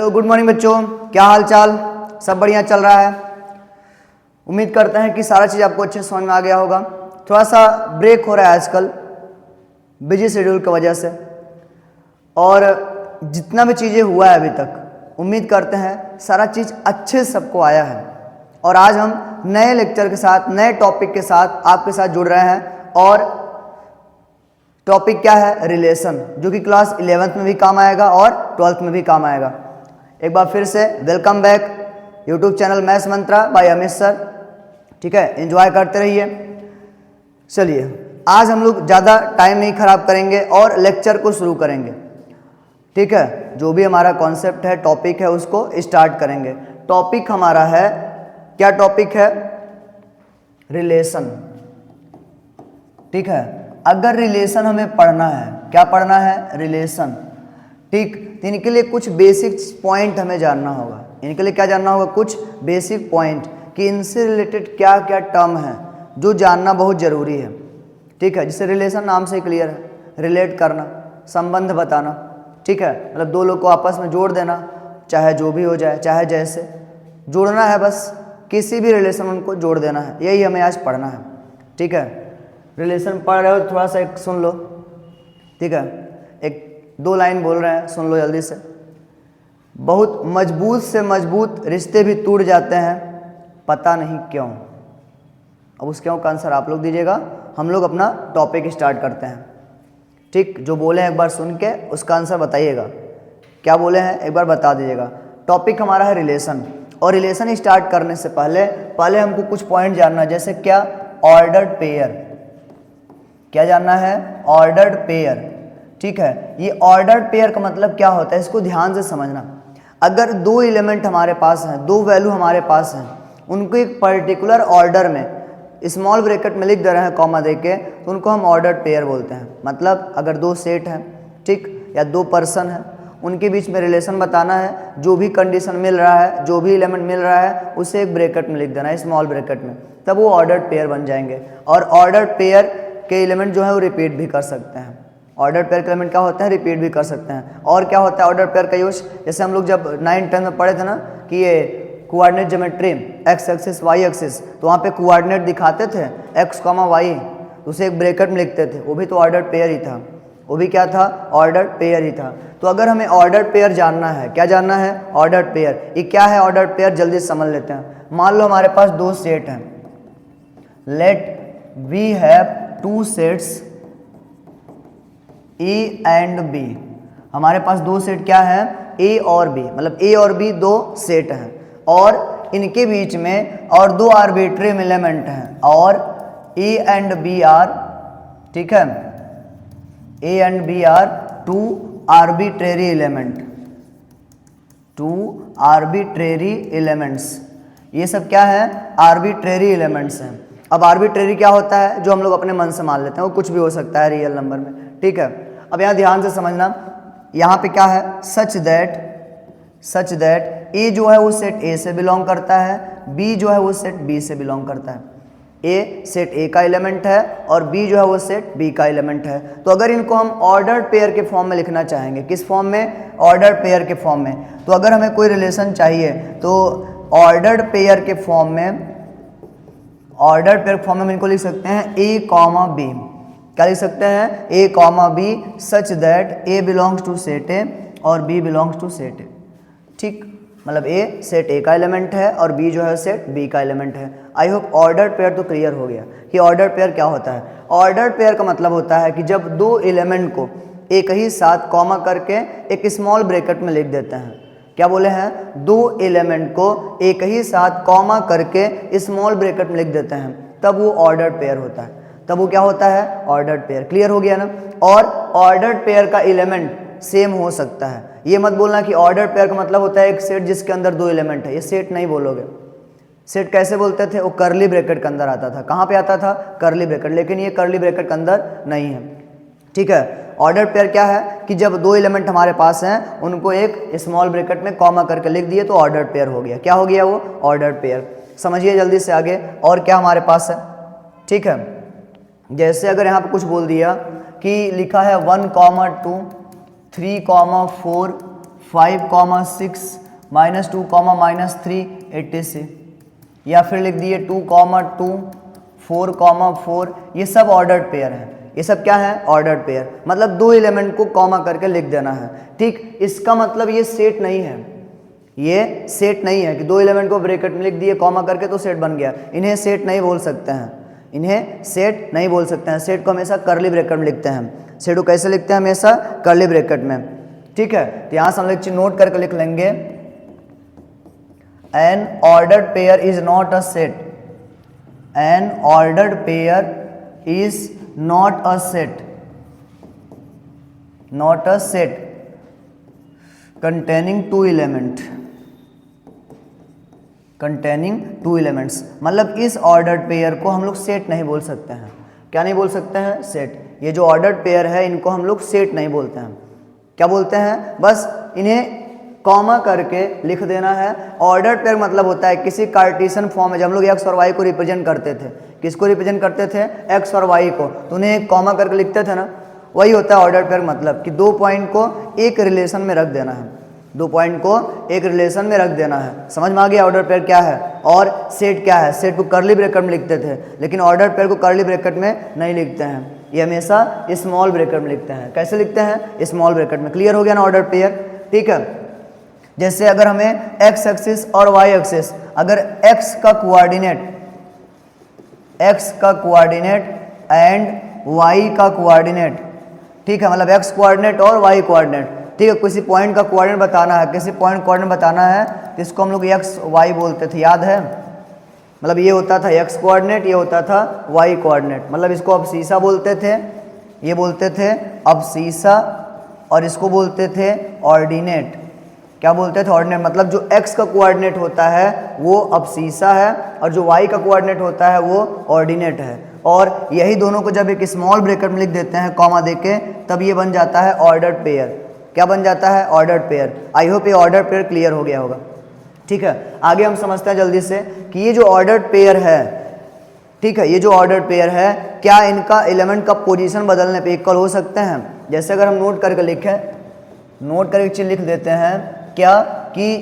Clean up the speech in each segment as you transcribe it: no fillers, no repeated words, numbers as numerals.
Hello, good morning बच्चों। क्या हाल चाल? सब बढ़िया चल रहा है? उम्मीद करते हैं कि सारा चीज़ आपको अच्छे समझ में आ गया होगा। थोड़ा सा ब्रेक हो रहा है आजकल बिजी शेड्यूल की वजह से, और जितना भी चीज़ें हुआ है अभी तक उम्मीद करते हैं सारा चीज़ अच्छे से सबको आया है। और आज हम नए लेक्चर के साथ, नए टॉपिक के साथ आपके साथ जुड़ रहे हैं। और टॉपिक क्या है? रिलेशन, जो कि क्लास 11th में भी काम आएगा और 12th में भी काम आएगा। एक बार फिर से welcome back YouTube channel maths Mantra by Amit sir. ठीक है, एंजॉय करते रहिए। चलिए, आज हम लोग ज़्यादा टाइम नहीं खराब करेंगे और लेक्चर को शुरू करेंगे। ठीक है, जो भी हमारा कॉन्सेप्ट है, टॉपिक है, उसको स्टार्ट करेंगे। टॉपिक हमारा है, क्या टॉपिक है? रिलेशन। ठीक है, अगर रिलेशन हमें पढ़ना है, क्या पढ़ना है? रिलेशन। ठीक, तो इनके लिए कुछ बेसिक पॉइंट हमें जानना होगा। इनके लिए क्या जानना होगा? कुछ बेसिक पॉइंट, कि इनसे रिलेटेड क्या क्या टर्म है जो जानना बहुत ज़रूरी है। ठीक है, जिससे रिलेशन नाम से ही क्लियर है, रिलेट करना, संबंध बताना। ठीक है, मतलब दो लोग को आपस में जोड़ देना, चाहे जो भी हो जाए, चाहे जैसे जोड़ना है, बस किसी भी रिलेशन उनको जोड़ देना है, यही हमें आज पढ़ना है। ठीक है, रिलेशन पढ़ रहे हो तो थोड़ा सा एक सुन लो। ठीक है, एक दो लाइन बोल रहे हैं, सुन लो जल्दी से। बहुत मजबूत से मजबूत रिश्ते भी टूट जाते हैं, पता नहीं क्यों। अब उस क्यों का आंसर आप लोग दीजिएगा, हम लोग अपना टॉपिक स्टार्ट करते हैं। ठीक, जो बोले हैं एक बार सुन के उसका आंसर बताइएगा। क्या बोले हैं एक बार बता दीजिएगा। टॉपिक हमारा है रिलेशन, और रिलेशन स्टार्ट करने से पहले हमको कुछ पॉइंट जानना है। जैसे क्या? Ordered pair. क्या जानना है? Ordered pair. ठीक है, ये ऑर्डर्ड पेयर का मतलब क्या होता है, इसको ध्यान से समझना। अगर दो एलिमेंट हमारे पास हैं, दो वैल्यू हमारे पास हैं, उनको एक पर्टिकुलर ऑर्डर में स्मॉल ब्रैकेट में लिख दे रहे हैं कॉमा देके, तो उनको हम ऑर्डर्ड पेयर बोलते हैं। मतलब अगर दो सेट हैं, ठीक, या दो पर्सन हैं, उनके बीच में रिलेशन बताना है, जो भी कंडीशन मिल रहा है, जो भी एलिमेंट मिल रहा है, उसे एक ब्रैकेट में लिख देना है, स्मॉल ब्रैकेट में, तब वो ऑर्डर्ड पेयर बन जाएंगे। और ऑर्डर्ड पेयर के एलिमेंट जो है वो रिपीट भी कर सकते हैं। ऑर्डर पेयर का एलिमेंट क्या होता है? रिपीट भी कर सकते हैं। और क्या होता है ऑर्डर पेयर का यूज? जैसे हम लोग जब 9-10 में पढ़े थे ना, कि ये coordinate geometry, X axis Y axis, तो वहाँ पे कोऑर्डिनेट दिखाते थे एक्स कॉमा वाई, उसे एक ब्रैकेट में लिखते थे, वो भी तो ऑर्डर पेयर ही था। वो भी क्या था? ऑर्डर पेयर ही था। तो अगर हमें ऑर्डर पेयर जानना है, क्या जानना है? Order pair. ये क्या है ऑर्डर पेयर? जल्दी समझ लेते हैं। मान लो हमारे पास दो सेट हैं, let we have two sets A and B. हमारे पास दो सेट क्या है? ए और बी, मतलब ए और बी दो सेट हैं, और इनके बीच में और दो आर्बिट्री एलिमेंट हैं, और ए एंड बी आर, ठीक है, A and B are two arbitrary element, two arbitrary elements. ये सब क्या है? आर्बिट्रेरी एलिमेंट्स हैं। अब आर्बिट्रेरी क्या होता है? जो हम लोग अपने मन से मान लेते हैं, वो कुछ भी हो सकता है रियल नंबर में। ठीक है, अब यहाँ ध्यान से समझना, यहाँ पे क्या है? सच दैट ए जो है वो सेट ए से बिलोंग करता है, बी जो है वो सेट बी से बिलोंग करता है। ए सेट ए का एलिमेंट है और बी जो है वो सेट बी का एलिमेंट है। तो अगर इनको हम ऑर्डर्ड पेयर के फॉर्म में लिखना चाहेंगे, किस फॉर्म में? ऑर्डर्ड पेयर के फॉर्म में। तो अगर हमें कोई रिलेशन चाहिए तो ऑर्डर्ड पेयर के फॉर्म में, ऑर्डर्ड पेयर फॉर्म में हम इनको लिख सकते हैं ए कॉमा बी। क्या लिख सकते हैं? A comma B such that A belongs to set A और B belongs to set A. ठीक, मतलब ए सेट ए का एलिमेंट है और बी जो है सेट बी का एलिमेंट है। आई होप ऑर्डर्ड पेयर तो क्लियर हो गया कि ऑर्डर्ड पेयर क्या होता है। ऑर्डर्ड पेयर का मतलब होता है कि जब दो एलिमेंट को एक ही साथ कॉमा करके एक स्मॉल ब्रैकेट में लिख देते हैं। क्या बोले हैं? दो एलिमेंट को एक ही साथ कॉमा करके स्मॉल ब्रैकेट में लिख देते हैं, तब वो ऑर्डर्ड पेयर होता है। तब वो क्या होता है? Ordered pair. क्लियर हो गया ना? और ऑर्डर्ड पेयर का एलिमेंट सेम हो सकता है। ये मत बोलना कि ऑर्डर्ड पेयर का मतलब होता है एक सेट जिसके अंदर दो एलिमेंट है। ये सेट नहीं बोलोगे। सेट कैसे बोलते थे? वो करली ब्रैकेट के अंदर आता था। कहाँ पे आता था? करली ब्रैकेट। लेकिन ये करली ब्रैकेट के अंदर नहीं है। ठीक है, ऑर्डर्ड पेयर क्या है कि जब दो एलिमेंट हमारे पास हैं, उनको एक स्मॉल ब्रैकेट में कॉमा करके लिख दिए तो ऑर्डर्ड पेयर हो गया। क्या हो गया वो? Ordered pair. समझिए जल्दी से आगे और क्या हमारे पास है। ठीक है, जैसे अगर यहाँ पे कुछ बोल दिया कि लिखा है 1, 2, 3, 4, 5,6 -2, -3 80, या फिर लिख दिए 2, 2 4, 4। ये सब ऑर्डर्ड पेयर है। ये सब क्या है? Ordered pair. मतलब दो एलिमेंट को कॉमा करके लिख देना है। ठीक, इसका मतलब ये सेट नहीं है, ये सेट नहीं है कि दो एलिमेंट को ब्रैकेट में लिख दिए कॉमा करके तो सेट बन गया। इन्हें सेट नहीं बोल सकते हैं, इन्हें सेट नहीं बोल सकते हैं। सेट को हमेशा कर्ली ब्रैकेट में लिखते हैं। सेट को कैसे लिखते हैं? हमेशा कर्ली ब्रैकेट में। ठीक है, तो यहाँ से हम लोग नोट करके लिख लेंगे, N ordered pair is not a set, N ordered pair is not a set, not a set containing two element, containing two elements। मतलब इस ऑर्डर्ड पेयर को हम लोग सेट नहीं बोल सकते हैं। क्या नहीं बोल सकते हैं? सेट। ये जो ऑर्डर्ड पेयर है इनको हम लोग सेट नहीं बोलते हैं। क्या बोलते हैं? बस इन्हें कॉमा करके लिख देना है। ऑर्डर्ड पेयर मतलब होता है किसी कार्टेशियन फॉर्म में जब हम लोग एक्स और वाई को रिप्रेजेंट करते थे, किसको रिप्रेजेंट करते थे? एक्स और वाई को, तो उन्हें कॉमा करके लिखते थे ना, वही होता है ऑर्डर्ड पेयर। मतलब कि दो पॉइंट को एक रिलेशन में रख देना है, दो पॉइंट को एक रिलेशन में रख देना है। समझ में आ गया ऑर्डर पेयर क्या है? और सेट क्या है? सेट को कर्ली ब्रैकेट में लिखते थे, लेकिन ऑर्डर पेयर को कर्ली ब्रैकेट में नहीं लिखते हैं, ये हमेशा स्मॉल ब्रैकेट में लिखते हैं। कैसे लिखते हैं? स्मॉल ब्रैकेट में। क्लियर हो गया ना ऑर्डर पेयर? ठीक है, जैसे अगर हमें एक्स एक्सिस और वाई एक्सिस, अगर एक्स का कोऑर्डिनेट एंड वाई का कोऑर्डिनेट, ठीक है, मतलब एक्स कोऑर्डिनेट और वाई कोऑर्डिनेट, ठीक है, किसी पॉइंट का कोऑर्डिनेट बताना है, किसी पॉइंट कोऑर्डिनेट बताना है, तो इसको हम लोग एक्स वाई बोलते थे, याद है? मतलब ये होता था एक्स कोऑर्डिनेट, ये होता था वाई कोऑर्डिनेट। मतलब इसको अबसीसा बोलते थे, ये बोलते थे अबसीसा, और इसको बोलते थे ऑर्डिनेट। क्या बोलते थे? ऑर्डिनेट। मतलब जो एक्स का कोऑर्डिनेट होता है वो अबसीसा है, और जो वाई का कोऑर्डिनेट होता है वो ऑर्डिनेट है। और यही दोनों को जब एक स्मॉल ब्रैकेट में लिख देते हैं कॉमा देके, तब ये बन जाता है ऑर्डर्ड पेयर। क्या बन जाता है? Ordered pair. आई होप ये ऑर्डर्ड पेयर क्लियर हो गया होगा। ठीक है, आगे हम समझते हैं जल्दी से कि ये जो ऑर्डर्ड पेयर है, ठीक है, ये जो ऑर्डर्ड पेयर है, क्या इनका एलिमेंट का पोजीशन बदलने पे इक्वल हो सकते हैं? जैसे अगर हम नोट करके लिखें, नोट करके चीज लिख देते हैं क्या कि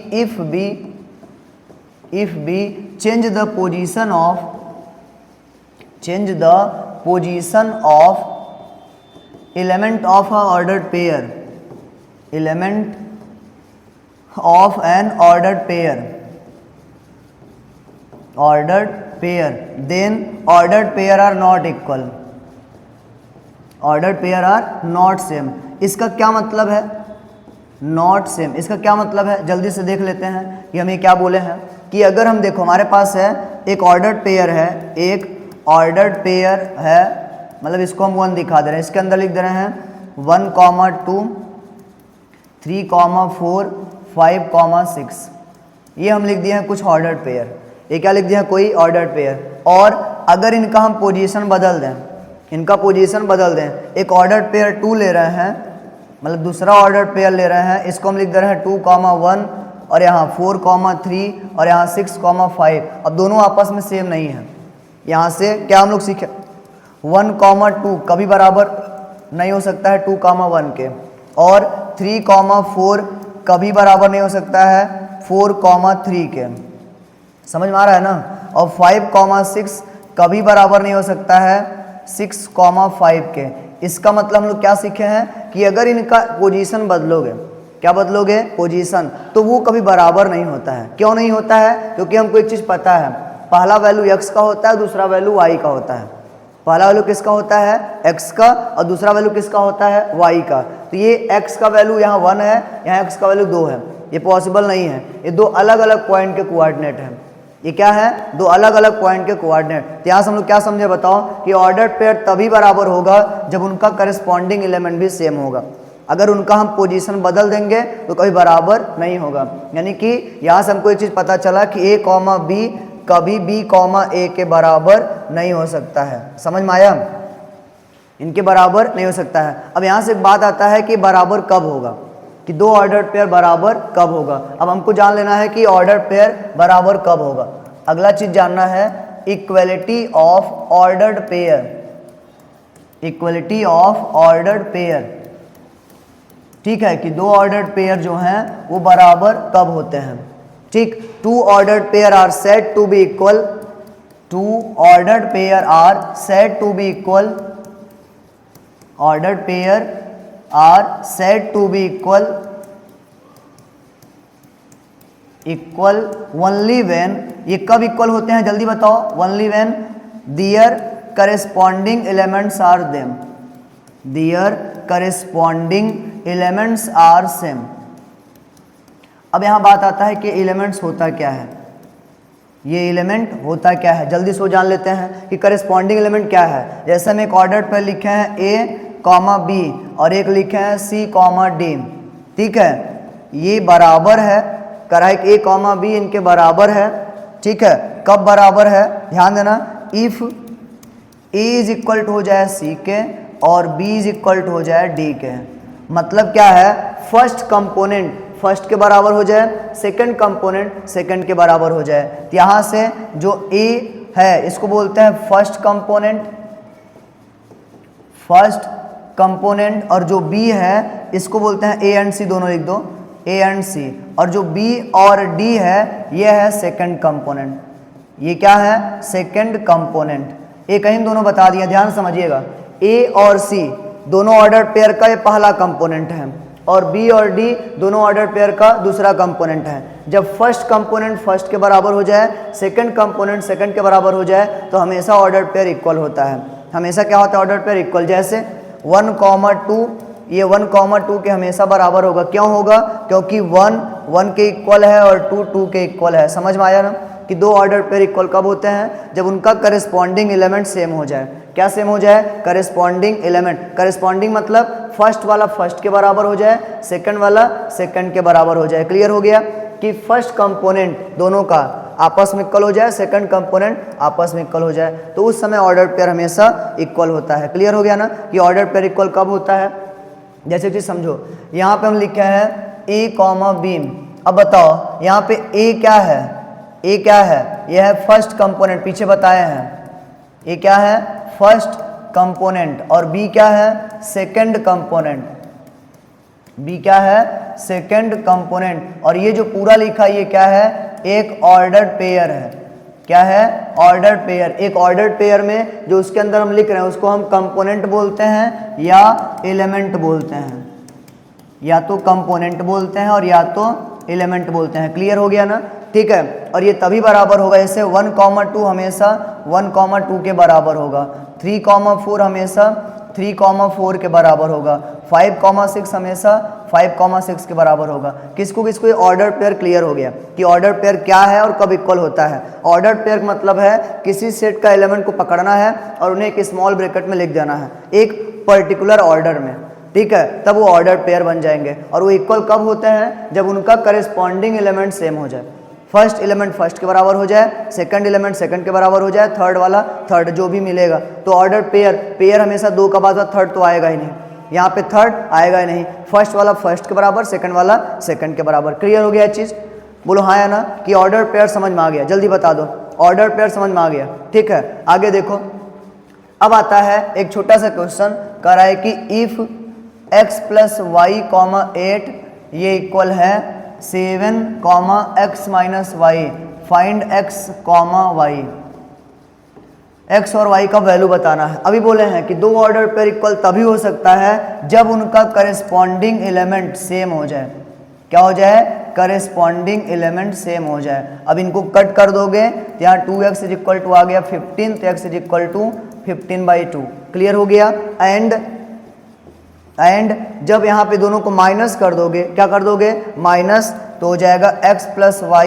if B change the position of element of a ordered pair, element of an ordered pair, then ordered pair are not equal, ordered pair are not same। इसका क्या मतलब है? Not same. इसका क्या मतलब है? जल्दी से देख लेते हैं कि हमें क्या बोले हैं कि अगर हम देखो हमारे पास है एक ऑर्डर्ड पेयर है, एक ऑर्डर्ड पेयर है, मतलब इसको हम 1 दिखा दे रहे हैं, इसके अंदर लिख दे रहे हैं 1, 2, 3, 4, 5, 6। ये हम लिख दिए हैं कुछ ऑर्डर्ड पेयर। ये क्या लिख दिया? कोई ऑर्डर्ड पेयर। और अगर इनका हम पोजीशन बदल दें, इनका पोजीशन बदल दें, एक ऑर्डर्ड पेयर 2 ले रहे हैं, मतलब दूसरा ऑर्डर्ड पेयर ले रहे हैं, इसको हम लिख दे रहे हैं 2, 1, और यहाँ 4, 3, और यहाँ 6, 5। अब दोनों आपस में सेम नहीं है। यहाँ से क्या हम लोग सीखे? 1, 2 कभी बराबर नहीं हो सकता है 2, 1 के, और 3, 4 कभी बराबर नहीं हो सकता है 4, 3 के। समझ में आ रहा है ना? और 5, 6 कभी बराबर नहीं हो सकता है 6, 5 के। इसका मतलब हम लोग क्या सीखे हैं कि अगर इनका पोजीशन बदलोगे, क्या बदलोगे? पोजीशन, तो वो कभी बराबर नहीं होता है। क्यों नहीं होता है? क्योंकि हमको एक चीज़ पता है, पहला वैल्यू x का होता है, दूसरा वैल्यू y का होता है। पहला वैल्यू किसका होता है? x का, और दूसरा वैल्यू किसका होता है? y का। तो ये x का वैल्यू यहाँ 1 है, यहाँ x का वैल्यू 2 है, ये पॉसिबल नहीं है। ये दो अलग अलग पॉइंट के कोऑर्डिनेट हैं। ये क्या है? दो अलग अलग पॉइंट के कोऑर्डिनेट। तो यहाँ से हम लोग क्या समझे बताओ कि ऑर्डर्ड पेयर तभी बराबर होगा जब उनका करस्पॉन्डिंग एलिमेंट भी सेम होगा। अगर उनका हम पोजीशन बदल देंगे तो कभी बराबर नहीं होगा। यानी कि यहाँ से हमको एक चीज़ पता चला कि a, b कभी b, a के बराबर नहीं हो सकता है। समझ में आया? इनके बराबर नहीं हो सकता है। अब यहाँ से एक बात आता है कि बराबर कब होगा, कि दो ऑर्डर्ड पेयर बराबर कब होगा। अब हमको जान लेना है कि ऑर्डर्ड पेयर बराबर कब होगा। अगला चीज जानना है equality of ordered pair, equality of ordered pair. ठीक है, कि दो ऑर्डर्ड पेयर जो हैं वो बराबर कब होते हैं। ठीक, two ordered pair are said to be equal, two ordered pair are said to be equal, ordered pair are said to be equal only when, ये कब इक्वल होते हैं जल्दी बताओ, only when their corresponding elements are them, their corresponding elements are same. अब यहां बात आता है कि एलिमेंट्स होता क्या है, ये एलिमेंट होता क्या है, जल्दी से जान लेते हैं कि करेस्पॉन्डिंग एलिमेंट क्या है। जैसे हम एक ऑर्डर पर लिखे हैं ए कॉमा बी और एक लिखे हैं सी कॉमा डी, ठीक है, ये बराबर है, करा है कि ए कॉमा बी इनके बराबर है। ठीक है, कब बराबर है ध्यान देना, if A is equal to हो जाए सी के और बी इज इक्वल टू हो जाए डी के। मतलब क्या है, फर्स्ट कंपोनेंट फर्स्ट के बराबर हो जाए, सेकंड कंपोनेंट सेकंड के बराबर हो जाए। तो यहां से जो ए है इसको बोलते हैं फर्स्ट कंपोनेंट, फर्स्ट कंपोनेंट, और जो बी है इसको बोलते हैं ए एंड सी, दोनों लिख दो, ए एंड सी, और जो बी और डी है ये है सेकंड कंपोनेंट, ये क्या है सेकंड कंपोनेंट। ए कहीं दोनों बता दिया, ध्यान समझिएगा, ए और सी दोनों ऑर्डर पेयर का ये पहला कंपोनेंट है और बी और डी दोनों ऑर्डर पेयर का दूसरा कंपोनेंट है। जब फर्स्ट कंपोनेंट फर्स्ट के बराबर हो जाए, सेकंड कंपोनेंट सेकंड के बराबर हो जाए तो हमेशा ऑर्डर पेयर इक्वल होता है। हमेशा क्या होता है ऑर्डर पेयर इक्वल, जैसे 1,2 ये 1,2 के हमेशा बराबर होगा। क्यों होगा, क्योंकि 1 के इक्वल है और 2 के इक्वल है। समझ में आया ना कि दो ऑर्डर पेयर इक्वल कब होते हैं, जब उनका करेस्पॉन्डिंग एलिमेंट सेम हो जाए। क्या सेम हो जाए, करेस्पॉन्डिंग एलिमेंट, करेस्पॉन्डिंग मतलब फर्स्ट वाला फर्स्ट के बराबर हो जाए, सेकंड वाला सेकंड के बराबर हो जाए। क्लियर हो गया कि फर्स्ट कंपोनेंट दोनों का आपस में इक्वल हो जाए, सेकंड कंपोनेंट आपस में इक्वल हो जाए, तो उस समय ऑर्डर पेयर हमेशा इक्वल होता है। क्लियर हो गया ना कि ऑर्डर पेयर इक्वल कब होता है। जैसे कि समझो यहाँ पे हम लिखे हैं ए कॉमा बी। अब बताओ यहाँ पे ए क्या है, ए क्या है, यह है फर्स्ट कंपोनेंट, पीछे बताए हैं। ए क्या है फर्स्ट कंपोनेंट और बी क्या है सेकंड कंपोनेंट, बी क्या है सेकंड कंपोनेंट, और ये जो पूरा लिखा ये क्या है एक ऑर्डर पेयर है। क्या है ऑर्डर पेयर। एक ऑर्डर पेयर में जो उसके अंदर हम लिख रहे हैं उसको हम कंपोनेंट बोलते हैं या एलिमेंट बोलते हैं, या तो कंपोनेंट बोलते हैं और या तो एलिमेंट बोलते हैं। क्लियर हो गया ना, ठीक है। और ये तभी बराबर होगा, जैसे 1,2 हमेशा 1,2 के बराबर होगा, 3,4 हमेशा 3,4 के बराबर होगा, 5,6 हमेशा 5,6 के बराबर होगा। किसको किसको ये ऑर्डर पेयर क्लियर हो गया कि ऑर्डर पेयर क्या है और कब इक्वल होता है। ऑर्डर पेयर मतलब है किसी सेट का एलिमेंट को पकड़ना है और उन्हें एक स्मॉल ब्रैकेट में लिख देना है एक पर्टिकुलर ऑर्डर में, ठीक है, तब वो ऑर्डर पेयर बन जाएंगे। और वो इक्वल कब होते हैं, जब उनका करेस्पॉन्डिंग एलिमेंट सेम हो जाए। फर्स्ट एलिमेंट फर्स्ट के बराबर हो जाए, सेकंड एलिमेंट सेकंड के बराबर हो जाए, थर्ड वाला थर्ड, जो भी मिलेगा। तो ऑर्डर पेयर, पेयर हमेशा दो का बाद थर्ड तो आएगा ही नहीं, यहाँ पे थर्ड आएगा ही नहीं। फर्स्ट वाला फर्स्ट के बराबर, सेकंड वाला सेकंड के बराबर। क्लियर हो गया चीज़, बोलो हाँ या ना कि ऑर्डर पेयर समझ में आ गया, जल्दी बता दो ऑर्डर पेयर समझ में आ गया, ठीक है। आगे देखो, अब आता है एक छोटा सा क्वेश्चन, कह रहा है कि इफ x + y, 8 ये इक्वल है 7, x - y, find x, y। x और y का वैल्यू बताना है। अभी बोले हैं कि दो ऑर्डर पेयर इक्वल तभी हो सकता है जब उनका करेस्पॉन्डिंग एलिमेंट सेम हो जाए। क्या हो जाए, करेस्पॉन्डिंग एलिमेंट सेम हो जाए। अब इनको कट कर दोगे तो यहाँ 2x = आ गया 15, तो x = 15/2। क्लियर हो गया। एंड जब यहाँ पे दोनों को माइनस कर दोगे, क्या कर दोगे माइनस, तो हो जाएगा x + y,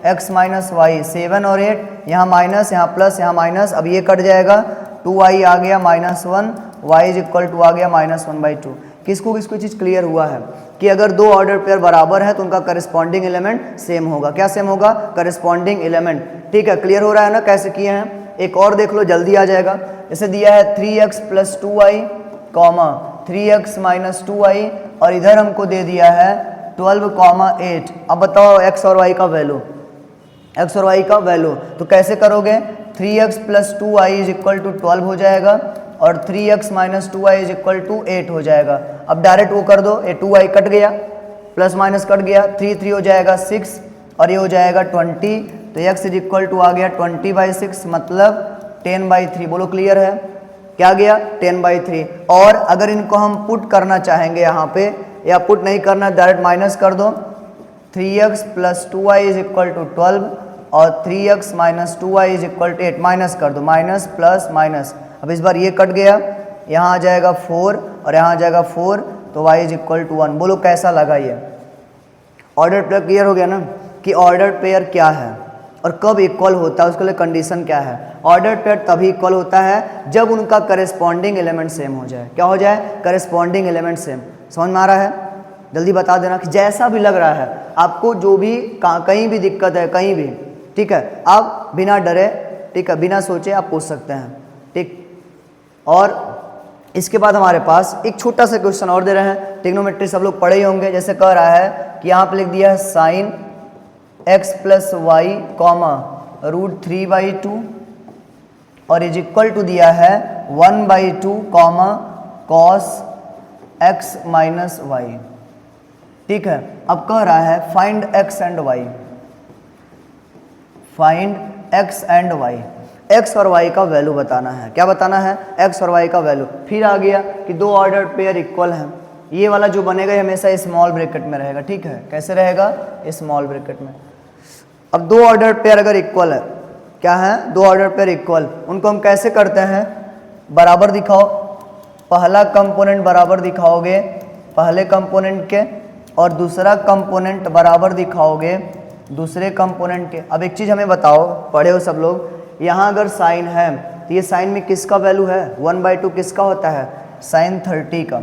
x - y, 7 और 8, यहाँ माइनस यहाँ प्लस यहाँ माइनस, अब ये कट जाएगा, 2y आ गया -1, y = आ गया -1/2। किसको किसको चीज़ क्लियर हुआ है कि अगर दो ऑर्डर पेयर बराबर है तो उनका करस्पॉन्डिंग एलिमेंट सेम होगा। क्या सेम होगा, करस्पॉन्डिंग एलिमेंट, ठीक है। क्लियर हो रहा है ना कैसे किए हैं। एक और देख लो, जल्दी आ जाएगा। जैसे दिया है 3x + 2y, 3x - 2y, और इधर हमको दे दिया है 12, 8। अब बताओ x और y का वैल्यू, x और y का वैल्यू तो कैसे करोगे, 3x + 2y = 12 हो जाएगा, और 3x minus 2y is equal to 8 हो जाएगा। अब डायरेक्ट वो कर दो, ये 2y कट गया, प्लस माइनस कट गया, 3 हो जाएगा 6 और ये हो जाएगा 20, तो x इज इक्वल टू आ गया 20/6 मतलब 10/3। बोलो क्लियर है, क्या गया 10/3। और अगर इनको हम पुट करना चाहेंगे यहाँ पे, या पुट नहीं करना डायरेक्ट माइनस कर दो, 3x plus 2y is equal to 12 और 3x minus 2y is equal to 8, minus कर दो, माइनस प्लस माइनस। अब इस बार ये कट गया, यहाँ आ जाएगा 4 और यहाँ आ जाएगा 4, तो y इज इक्वल टू 1। बोलो कैसा लगा ये ऑर्डर पेयर? क्लियर हो गया ना कि ऑर्डर पेयर क्या है और कब इक्वल होता है, उसके लिए कंडीशन क्या है। ऑर्डर पेयर तभी इक्वल होता है जब उनका करेस्पॉन्डिंग एलिमेंट सेम हो जाए। क्या हो जाए? Corresponding element same. समझ में आ रहा है? जल्दी बता देना कि जैसा भी लग रहा है आपको, जो भी कहीं भी दिक्कत है कहीं भी, ठीक है, आप बिना डरे, ठीक है, बिना सोचे आप पूछ सकते हैं, ठीक। और इसके बाद हमारे पास एक छोटा सा क्वेश्चन और दे रहे हैं, ट्रिग्नोमेट्री सब लोग पढ़े ही होंगे। जैसे कह रहा है कि यहाँ पे लिख दिया है sine x plus Y comma √3/2 और इज इक्वल टू दिया है 1/2 comma cos x minus Y, ठीक है। अब कह रहा है find x and y, find x and y, x और y का वैल्यू बताना है। क्या बताना है? x और y का वैल्यू। फिर आ गया कि दो ऑर्डर पेयर इक्वल हैं, ये वाला जो बनेगा ये हमेशा स्मॉल ब्रैकेट में रहेगा, ठीक है। कैसे रहेगा? स्मॉल ब्रैकेट में। अब दो ऑर्डर पेयर अगर इक्वल है, क्या है? दो ऑर्डर पेयर इक्वल, उनको हम कैसे करते हैं? बराबर दिखाओ, पहला कंपोनेंट बराबर दिखाओगे पहले कंपोनेंट के और दूसरा कंपोनेंट बराबर दिखाओगे दूसरे कंपोनेंट के। अब एक चीज़ हमें बताओ, पढ़े हो सब लोग, यहाँ अगर साइन है तो ये साइन में किसका वैल्यू है? 1/2 किसका होता है? साइन 30 का।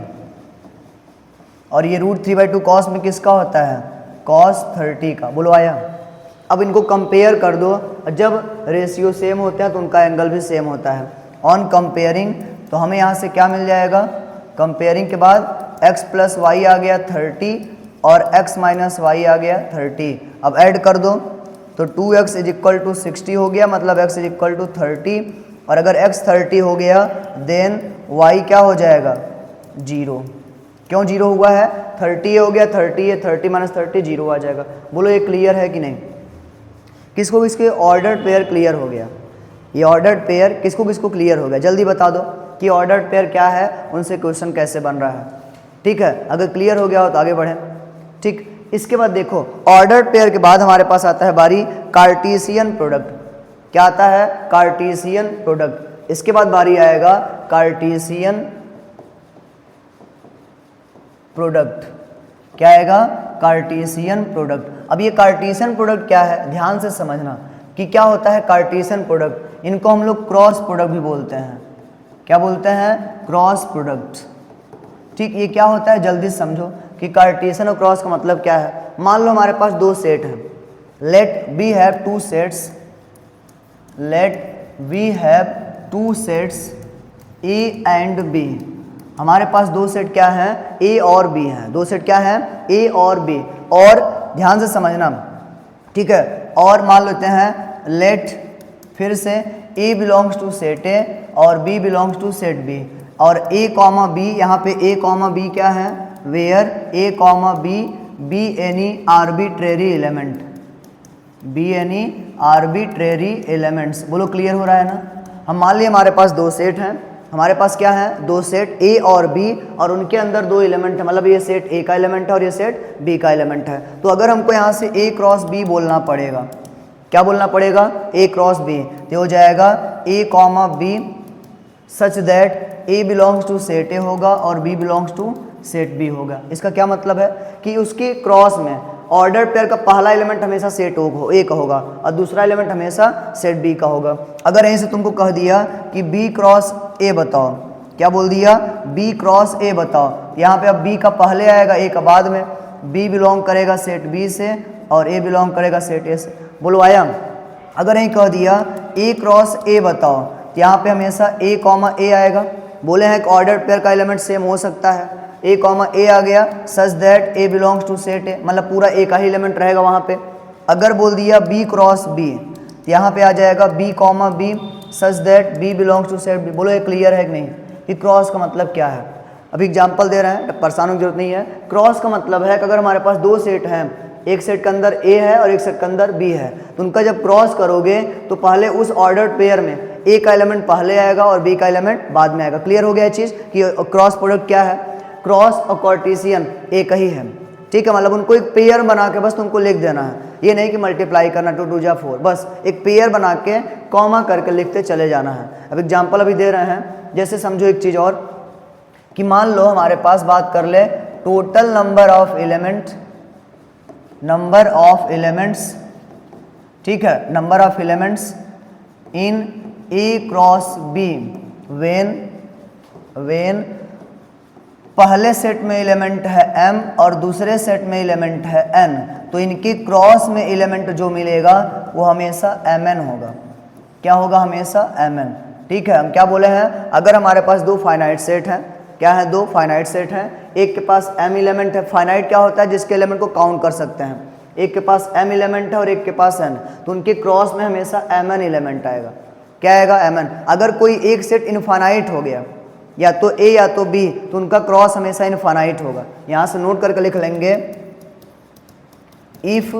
और ये √3/2 कॉस में किसका होता है? कॉस 30 का। बोलो आया? अब इनको कंपेयर कर दो, जब रेशियो सेम होते हैं तो उनका एंगल भी सेम होता है। ऑन कंपेयरिंग तो हमें यहाँ से क्या मिल जाएगा? कंपेयरिंग के बाद x प्लस वाई आ गया 30 और x माइनस वाई आ गया 30। अब ऐड कर दो तो 2x इज इक्वल टू 60 हो गया, मतलब x इज इक्वल टू 30। और अगर x 30 हो गया देन y क्या हो जाएगा? 0। क्यों 0 हुआ है? 30 हो गया, 30 है, 30 माइनस 30 0 आ जाएगा। बोलो ये क्लियर है कि नहीं? किसको किसके ऑर्डर पेयर क्लियर हो गया? ये ऑर्डर पेयर किसको किसको क्लियर हो गया? जल्दी बता दो कि ऑर्डर पेयर क्या है, उनसे क्वेश्चन कैसे बन रहा है, ठीक है। अगर क्लियर हो गया हो तो आगे बढ़ें, ठीक। इसके बाद देखो ऑर्डर पेयर के बाद हमारे पास आता है बारी कार्टेशियन प्रोडक्ट। क्या आता है? Cartesian product. इसके बाद बारी आएगा कार्टेशियन प्रोडक्ट। क्या आएगा? Cartesian product. अब ये कार्टेशियन प्रोडक्ट क्या है, ध्यान से समझना कि क्या होता है कार्टेशियन प्रोडक्ट। इनको हम लोग क्रॉस प्रोडक्ट भी बोलते हैं। क्या बोलते हैं? क्रॉस प्रोडक्ट, ठीक। ये क्या होता है जल्दी समझो कि कार्टेशियन और क्रॉस का मतलब क्या है। मान लो हमारे पास दो सेट हैं, let we have two sets, let we have two sets A and B. हमारे पास दो सेट क्या है? ए और बी हैं। दो सेट क्या है? ए और बी। और ध्यान से समझना, ठीक है। और मान लेते हैं लेट, फिर से A belongs to set A और B belongs to set B. और ए कॉमा बी, यहाँ पे ए कॉमा बी क्या है? Where A comma B any arbitrary element, B any arbitrary elements. बोलो क्लियर हो रहा है ना? हम मान लिए हमारे पास दो सेट हैं, हमारे पास क्या है? दो सेट ए और बी, और उनके अंदर दो एलिमेंट है, मतलब ये सेट ए का एलिमेंट है और ये सेट बी का एलिमेंट है। तो अगर हमको यहाँ से ए क्रॉस बी बोलना पड़ेगा, क्या बोलना पड़ेगा? A cross B. तो हो जाएगा A comma B such that A belongs to set A होगा और B belongs to set B होगा। इसका क्या मतलब है कि उसके क्रॉस में ऑर्डर पेयर का पहला एलिमेंट हमेशा सेट ए का होगा और दूसरा एलिमेंट हमेशा सेट बी का होगा। अगर यहीं से तुमको कह दिया कि बी क्रॉस ए बताओ, क्या बोल दिया? बी क्रॉस ए बताओ, यहाँ पे अब बी का पहले आएगा ए का बाद में। बी बिलोंग करेगा सेट बी से और ए बिलोंग करेगा सेट ए से। बोलो आया? अगर यहीं कह दिया ए क्रॉस ए बताओ, तो यहाँ पे हमेशा ए कॉमा ए आएगा। बोले हैं कि ऑर्डर पेयर का एलिमेंट सेम हो सकता है, ए कॉमा ए आ गया such that A belongs to set A, मतलब पूरा ए का ही एलिमेंट रहेगा वहाँ पे। अगर बोल दिया बी क्रॉस बी, तो यहाँ पे आ जाएगा B comma B such that B belongs to set B. बोलो ये क्लियर है कि नहीं? कि क्रॉस का मतलब क्या है। अभी एग्जाम्पल दे रहे हैं, परेशान होने की जरूरत नहीं है। क्रॉस का मतलब है कि अगर हमारे पास दो सेट हैं, एक सेट के अंदर ए है और एक सेट के अंदर बी है, तो उनका जब क्रॉस करोगे तो पहले उस ऑर्डर्ड पेयर में ए का एलिमेंट पहले आएगा और बी का एलिमेंट बाद में आएगा। क्लियर हो गया ये चीज़ कि क्रॉस प्रोडक्ट क्या है। क्रॉस और कार्टेशियन एक ही है, ठीक है। मतलब उनको एक पेयर बना के बस तुमको लिख देना है, ये नहीं कि मल्टीप्लाई करना 2 2 जा 4, बस एक पेयर बना के कॉमा करके लिखते चले जाना है। अब एग्जाम्पल अभी दे रहे हैं, जैसे समझो एक चीज़ और कि मान लो हमारे पास बात कर ले टोटल नंबर ऑफ एलिमेंट्स, ठीक है, number of elements in A cross B when पहले सेट में एलिमेंट है m और दूसरे सेट में एलिमेंट है n, तो इनकी क्रॉस में एलिमेंट जो मिलेगा वो हमेशा mn होगा। क्या होगा? हमेशा mn, ठीक है। हम क्या बोले हैं, अगर हमारे पास दो फाइनाइट सेट हैं, क्या है, दो फाइनाइट सेट हैं, एक के पास m एलिमेंट है। फाइनाइट क्या होता है? जिसके एलिमेंट को काउंट कर सकते हैं। एक के पास m एलिमेंट है और एक के पास n, तो उनके क्रॉस में हमेशा mn एलिमेंट आएगा। क्या आएगा? mn। अगर कोई एक सेट इनफाइनाइट हो गया, या तो ए या तो बी, तो उनका क्रॉस हमेशा इनफाइनाइट होगा। यहां से नोट करके लिख लेंगे, इफ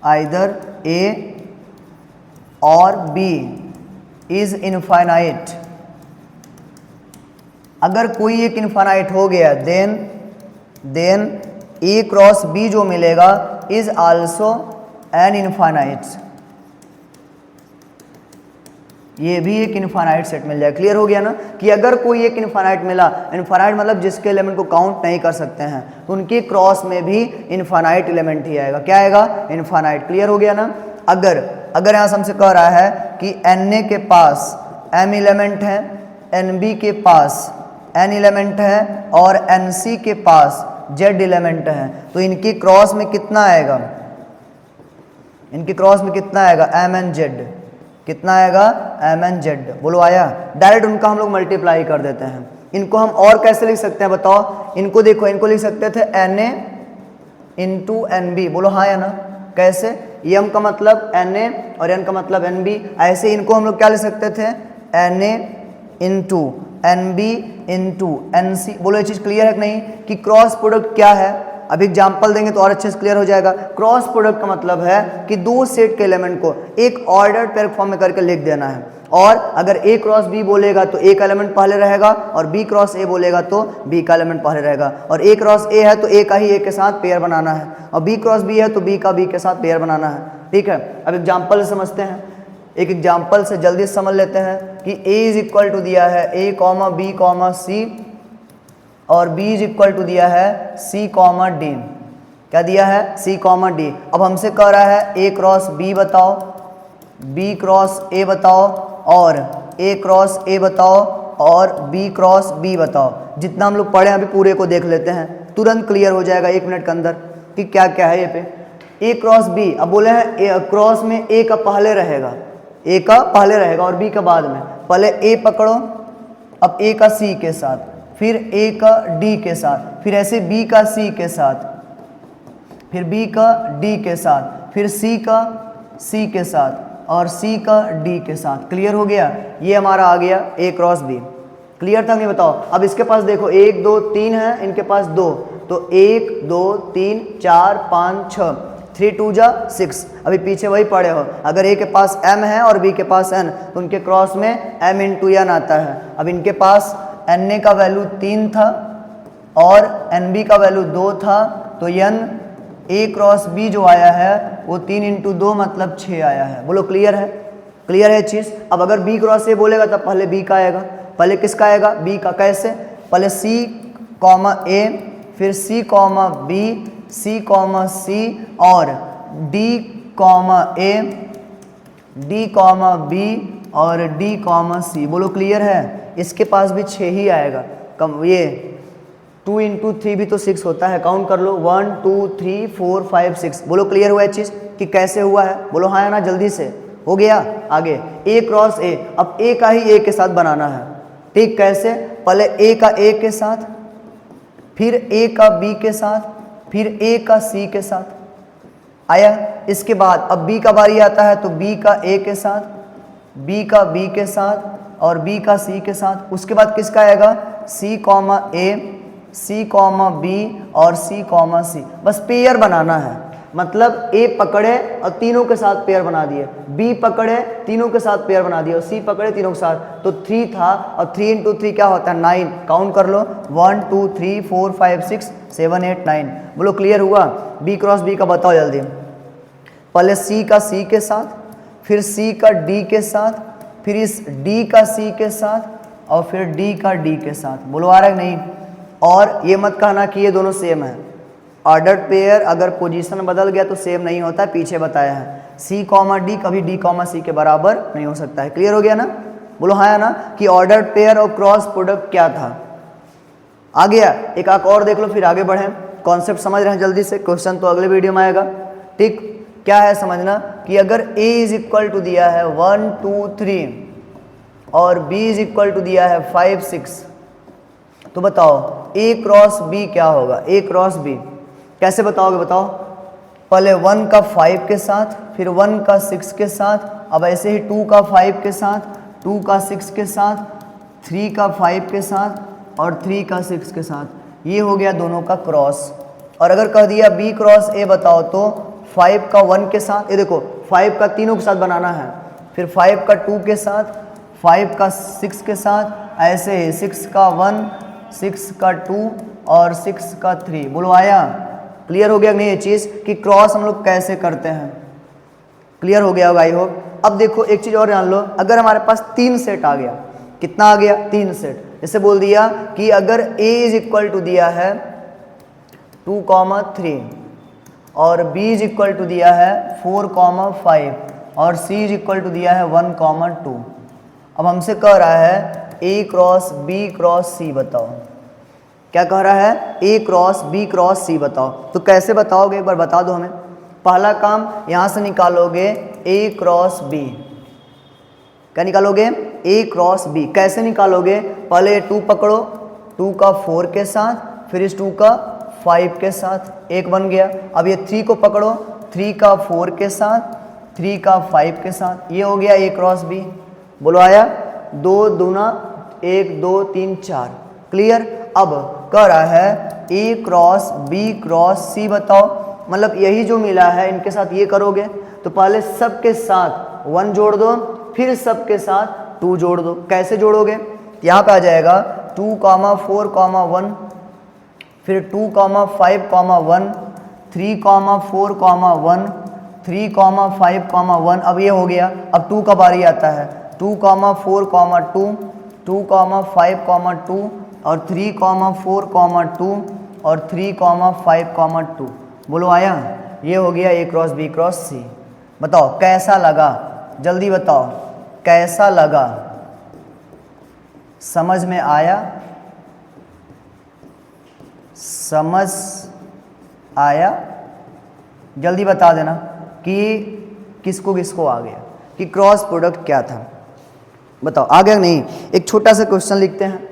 आइदर ए और बी इज इनफाइनाइट, अगर कोई एक इनफाइनाइट हो गया देन ए क्रॉस बी जो मिलेगा इज आल्सो एन इनफाइनाइट, ये भी एक इनफाइनाइट सेट मिल जाए। क्लियर हो गया ना कि अगर कोई एक इनफाइनाइट मिला, इनफाइनाइट मतलब जिसके एलिमेंट को काउंट नहीं कर सकते हैं, तो उनके क्रॉस में भी इनफाइनाइट एलिमेंट ही आएगा। क्या आएगा? इनफाइनाइट। क्लियर हो गया ना। अगर यहाँ से हमसे कह रहा है कि Na के पास m एलिमेंट है, Nb के पास n एलिमेंट है और Nc के पास z एलिमेंट है, तो इनकी क्रॉस में कितना आएगा? इनकी क्रॉस में कितना आएगा? mnz। कितना आएगा? mnz। बोलो आया? डायरेक्ट उनका हम लोग मल्टीप्लाई कर देते हैं। इनको हम और कैसे लिख सकते हैं बताओ? इनको देखो, इनको लिख सकते थे Na इंटू Nb। बोलो हाँ या ना? कैसे? m का मतलब Na और n का मतलब Nb। ऐसे इनको हम लोग क्या लिख सकते थे? Na into Nb into Nc। बोलो ये चीज़ क्लियर है कि नहीं कि क्रॉस प्रोडक्ट क्या है? अब एग्जाम्पल देंगे तो और अच्छे से क्लियर हो जाएगा। क्रॉस प्रोडक्ट का मतलब है कि दो सेट के एलिमेंट को एक ऑर्डर्ड पेयर फॉर्म में करके लिख देना है। और अगर a क्रॉस b बोलेगा तो a का एलिमेंट पहले रहेगा, और b क्रॉस a बोलेगा तो b का एलिमेंट पहले रहेगा, और a क्रॉस a है तो a का ही a के साथ पेयर बनाना है, और b क्रॉस b है तो b का b के साथ पेयर बनाना है। ठीक है, अब एग्जाम्पल से समझते हैं। एक एग्जाम्पल से जल्दी समझ लेते हैं कि a इज इक्वल टू दिया है a comma b comma c, और b इज इक्वल टू दिया है c कॉमा d। क्या दिया है? c comma d। अब हमसे कह रहा है a क्रॉस b बताओ, b क्रॉस a बताओ, और a क्रॉस a बताओ, और b क्रॉस b बताओ। जितना हम लोग पढ़े अभी पूरे को देख लेते हैं, तुरंत क्लियर हो जाएगा 1 मिनट के अंदर कि क्या क्या है ये पे। a क्रॉस b, अब बोले हैं क्रॉस में a का पहले रहेगा, a का पहले रहेगा और b का बाद में। पहले a पकड़ो, अब a का c के साथ, फिर a का d के साथ, फिर ऐसे b का c के साथ, फिर b का d के साथ, फिर c का c के साथ, और c का d के साथ। क्लियर हो गया? ये हमारा आ गया a क्रॉस b। क्लियर था नहीं बताओ? अब इसके पास देखो 1 2 3 है, इनके पास 2, तो 1 2 3 4 5 6, 3 2 जा 6। अभी पीछे वही पढ़े हो, अगर a के पास m है और b के पास n, तो उनके क्रॉस में m इंटू n आता है। अब इनके पास Na का वैल्यू 3 था और Nb का वैल्यू 2 था, तो n a क्रॉस b जो आया है वो 3 इंटू 2 मतलब 6 आया है। बोलो क्लियर है? क्लियर है चीज़? अब अगर b क्रॉस a बोलेगा तब पहले b का आएगा। पहले किसका आएगा? b का। कैसे? पहले c कॉमा a, फिर c comma b, c comma c, और d comma a, d comma b, और d कॉमा c। बोलो क्लियर है? इसके पास भी 6 ही आएगा। कम ये 2 इंटू 3 भी तो 6 होता है, काउंट कर लो 1 2 3 4 5 6। बोलो क्लियर हुआ है चीज़ कि कैसे हुआ है? बोलो हाँ या ना? जल्दी से हो गया। आगे a क्रॉस a, अब a का ही a के साथ बनाना है। ठीक, कैसे? पहले a का a के साथ, फिर a का b के साथ, फिर a का c के साथ आया। इसके बाद अब b का बारी आता है तो b का a के साथ, b का b के साथ, और बी का सी के साथ। उसके बाद किसका आएगा, सी कॉमा ए, सी कॉमा बी और सी कॉमा सी। बस पेयर बनाना है, मतलब ए पकड़े और तीनों के साथ पेयर बना दिए, बी पकड़े तीनों के साथ पेयर बना दिए और सी पकड़े तीनों के साथ। तो 3 था और 3 इंटू 3 क्या होता है 9। काउंट कर लो 1 2 3 4 5 6 7 8 9। बोलो क्लियर हुआ। बी क्रॉस बी का बताओ जल्दी। पहले सी का सी के साथ, फिर सी का डी के साथ, फिर इस डी का सी के साथ और फिर डी का डी के साथ। बोलो आ रहा है नहीं। और ये मत कहना कि ये दोनों सेम है। ऑर्डर्ड पेयर अगर पोजीशन बदल गया तो सेम नहीं होता है, पीछे बताया है। सी कॉमा डी कभी डी कॉमा सी के बराबर नहीं हो सकता है। क्लियर हो गया ना। बोलो हाँ है ना कि ऑर्डर्ड पेयर और क्रॉस प्रोडक्ट क्या था। आ गया। एक आंख और देख लो फिर आगे बढ़े। कॉन्सेप्ट समझ रहे हैं जल्दी से, क्वेश्चन तो अगले वीडियो में आएगा। ठीक, क्या है समझना कि अगर a इज इक्वल टू दिया है 1 2 3 और b इज इक्वल टू दिया है 5 6, तो बताओ a क्रॉस b क्या होगा। a क्रॉस b कैसे बताओगे बताओ। पहले 1 का 5 के साथ, फिर 1 का 6 के साथ, अब ऐसे ही 2 का 5 के साथ, 2 का 6 के साथ, 3 का 5 के साथ और 3 का 6 के साथ। ये हो गया दोनों का क्रॉस। और अगर कह दिया b क्रॉस a बताओ तो 5 का 1 के साथ, ये देखो 5 का तीनों के साथ बनाना है, फिर 5 का 2 के साथ, 5 का 6 के साथ, ऐसे ही 6 का 1, 6 का 2 और 6 का 3। बोलो आया। क्लियर हो गया नहीं ये चीज़ कि क्रॉस हम लोग कैसे करते हैं। क्लियर हो गया होगा आई होप। अब देखो एक चीज़ और जान लो, अगर हमारे पास 3 सेट आ गया, कितना आ गया 3 सेट। जैसे बोल दिया कि अगर a इज इक्वल टू दिया है 2 3 और b इज इक्वल टू दिया है 4 5 और c इज इक्वल टू दिया है 1 2। अब हमसे कह रहा है a cross b cross c बताओ। क्या कह रहा है a cross b cross c बताओ। तो कैसे बताओगे एक बार बता दो हमें। पहला काम यहाँ से निकालोगे a क्रॉस b। क्या निकालोगे a क्रॉस b। कैसे निकालोगे, पहले 2 पकड़ो, 2 का 4 के साथ, फिर इस 2 का 5 के साथ, एक बन गया। अब ये 3 को पकड़ो, 3 का 4 के साथ, 3 का 5 के साथ, ये हो गया a क्रॉस b। बोलो आया। 2 दूना 1 2 3 4। क्लियर। अब कह रहा है a cross b cross c बताओ। मतलब यही जो मिला है इनके साथ ये करोगे तो पहले सबके साथ 1 जोड़ दो, फिर सबके साथ 2 जोड़ दो। कैसे जोड़ोगे, यहाँ पे आ जाएगा 2 4 1, फिर 2 5 1, 3 4 1, 3 5 1। अब ये हो गया। अब 2 का बारी आता है, 2 4 2, 2 5 2 और 3 4 2 और 3 5 2। बोलो आया। ये हो गया a cross b cross c। बताओ कैसा लगा, जल्दी बताओ कैसा लगा, समझ में आया, समझ आया। जल्दी बता देना कि किसको किसको आ गया कि क्रॉस प्रोडक्ट क्या था। बताओ आ गया नहीं। एक छोटा सा क्वेश्चन लिखते हैं।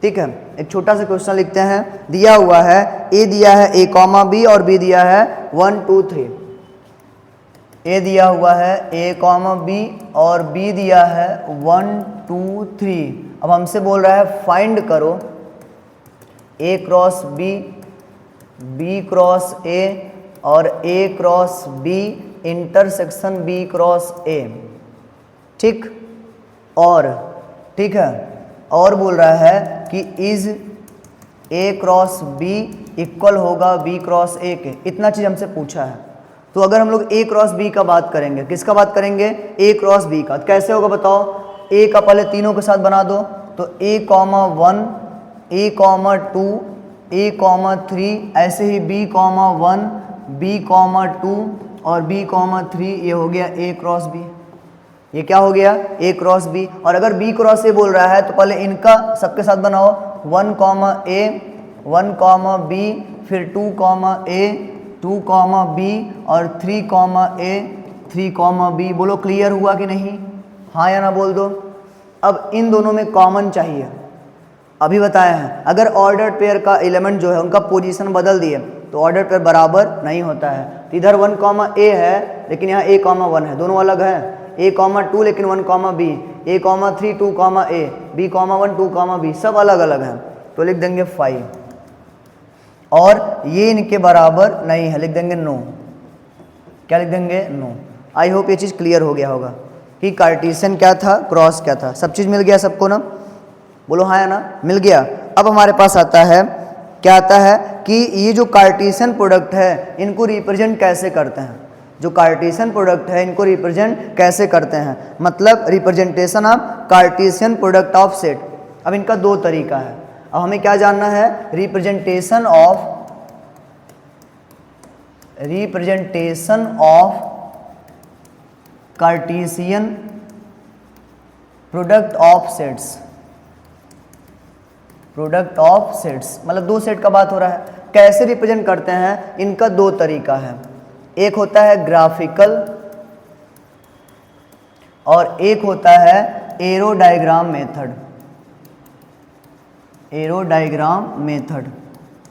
ठीक है, एक छोटा सा क्वेश्चन लिखते हैं। दिया हुआ है a दिया है a कॉमा b और b दिया है 1 2 3। a दिया हुआ है a कॉमा b और b दिया है 1 2 3। अब हमसे बोल रहा है फाइंड करो a cross b, b cross a और a cross b intersection b cross a। ठीक, और ठीक है, और बोल रहा है कि is a cross b equal होगा b क्रॉस a के। इतना चीज़ हमसे पूछा है। तो अगर हम लोग a क्रॉस b का बात करेंगे, किसका बात करेंगे, a क्रॉस b का, कैसे होगा बताओ। a का पहले तीनों के साथ बना दो, तो a 1, a 2, a 3, ऐसे ही b 1, b 2 और b 3। ये हो गया a क्रॉस b। ये क्या हो गया a क्रॉस b। और अगर b क्रॉस a बोल रहा है तो पहले इनका सबके साथ बनाओ, 1 a, 1 b, फिर 2 a, 2 b और 3 a, 3 b। बोलो क्लियर हुआ कि नहीं, हाँ या ना बोल दो। अब इन दोनों में कॉमन चाहिए। अभी बताया है अगर ऑर्डर्ड पेयर का एलिमेंट जो है उनका पोजीशन बदल दिए तो ऑर्डर्ड पेयर बराबर नहीं होता है। तो इधर 1 a है लेकिन यहाँ a 1 है, दोनों अलग है। A,2 लेकिन 1,B, A,3 2,A, B,1 2,B सब अलग अलग हैं, तो लिख देंगे 5। और ये इनके बराबर नहीं है, लिख देंगे नो। क्या लिख देंगे? नो। आई होप ये चीज़ क्लियर हो गया होगा कि कार्टेशियन क्या था, क्रॉस क्या था, सब चीज़ मिल गया सबको ना, बोलो हाँ या ना, मिल गया। अब हमारे पास आता है, क्या आता है कि ये जो कार्टेशियन प्रोडक्ट है इनको रिप्रेजेंट कैसे करते हैं, जो कार्टेशियन प्रोडक्ट है इनको रिप्रेजेंट कैसे करते हैं, मतलब representation of Cartesian product of set. अब इनका दो तरीका है। अब हमें क्या जानना है, representation of Cartesian product of sets, product of sets मतलब दो सेट का बात हो रहा है। कैसे रिप्रेजेंट करते हैं, इनका दो तरीका है, एक होता है ग्राफिकल और एक होता है arrow diagram method. Arrow diagram method,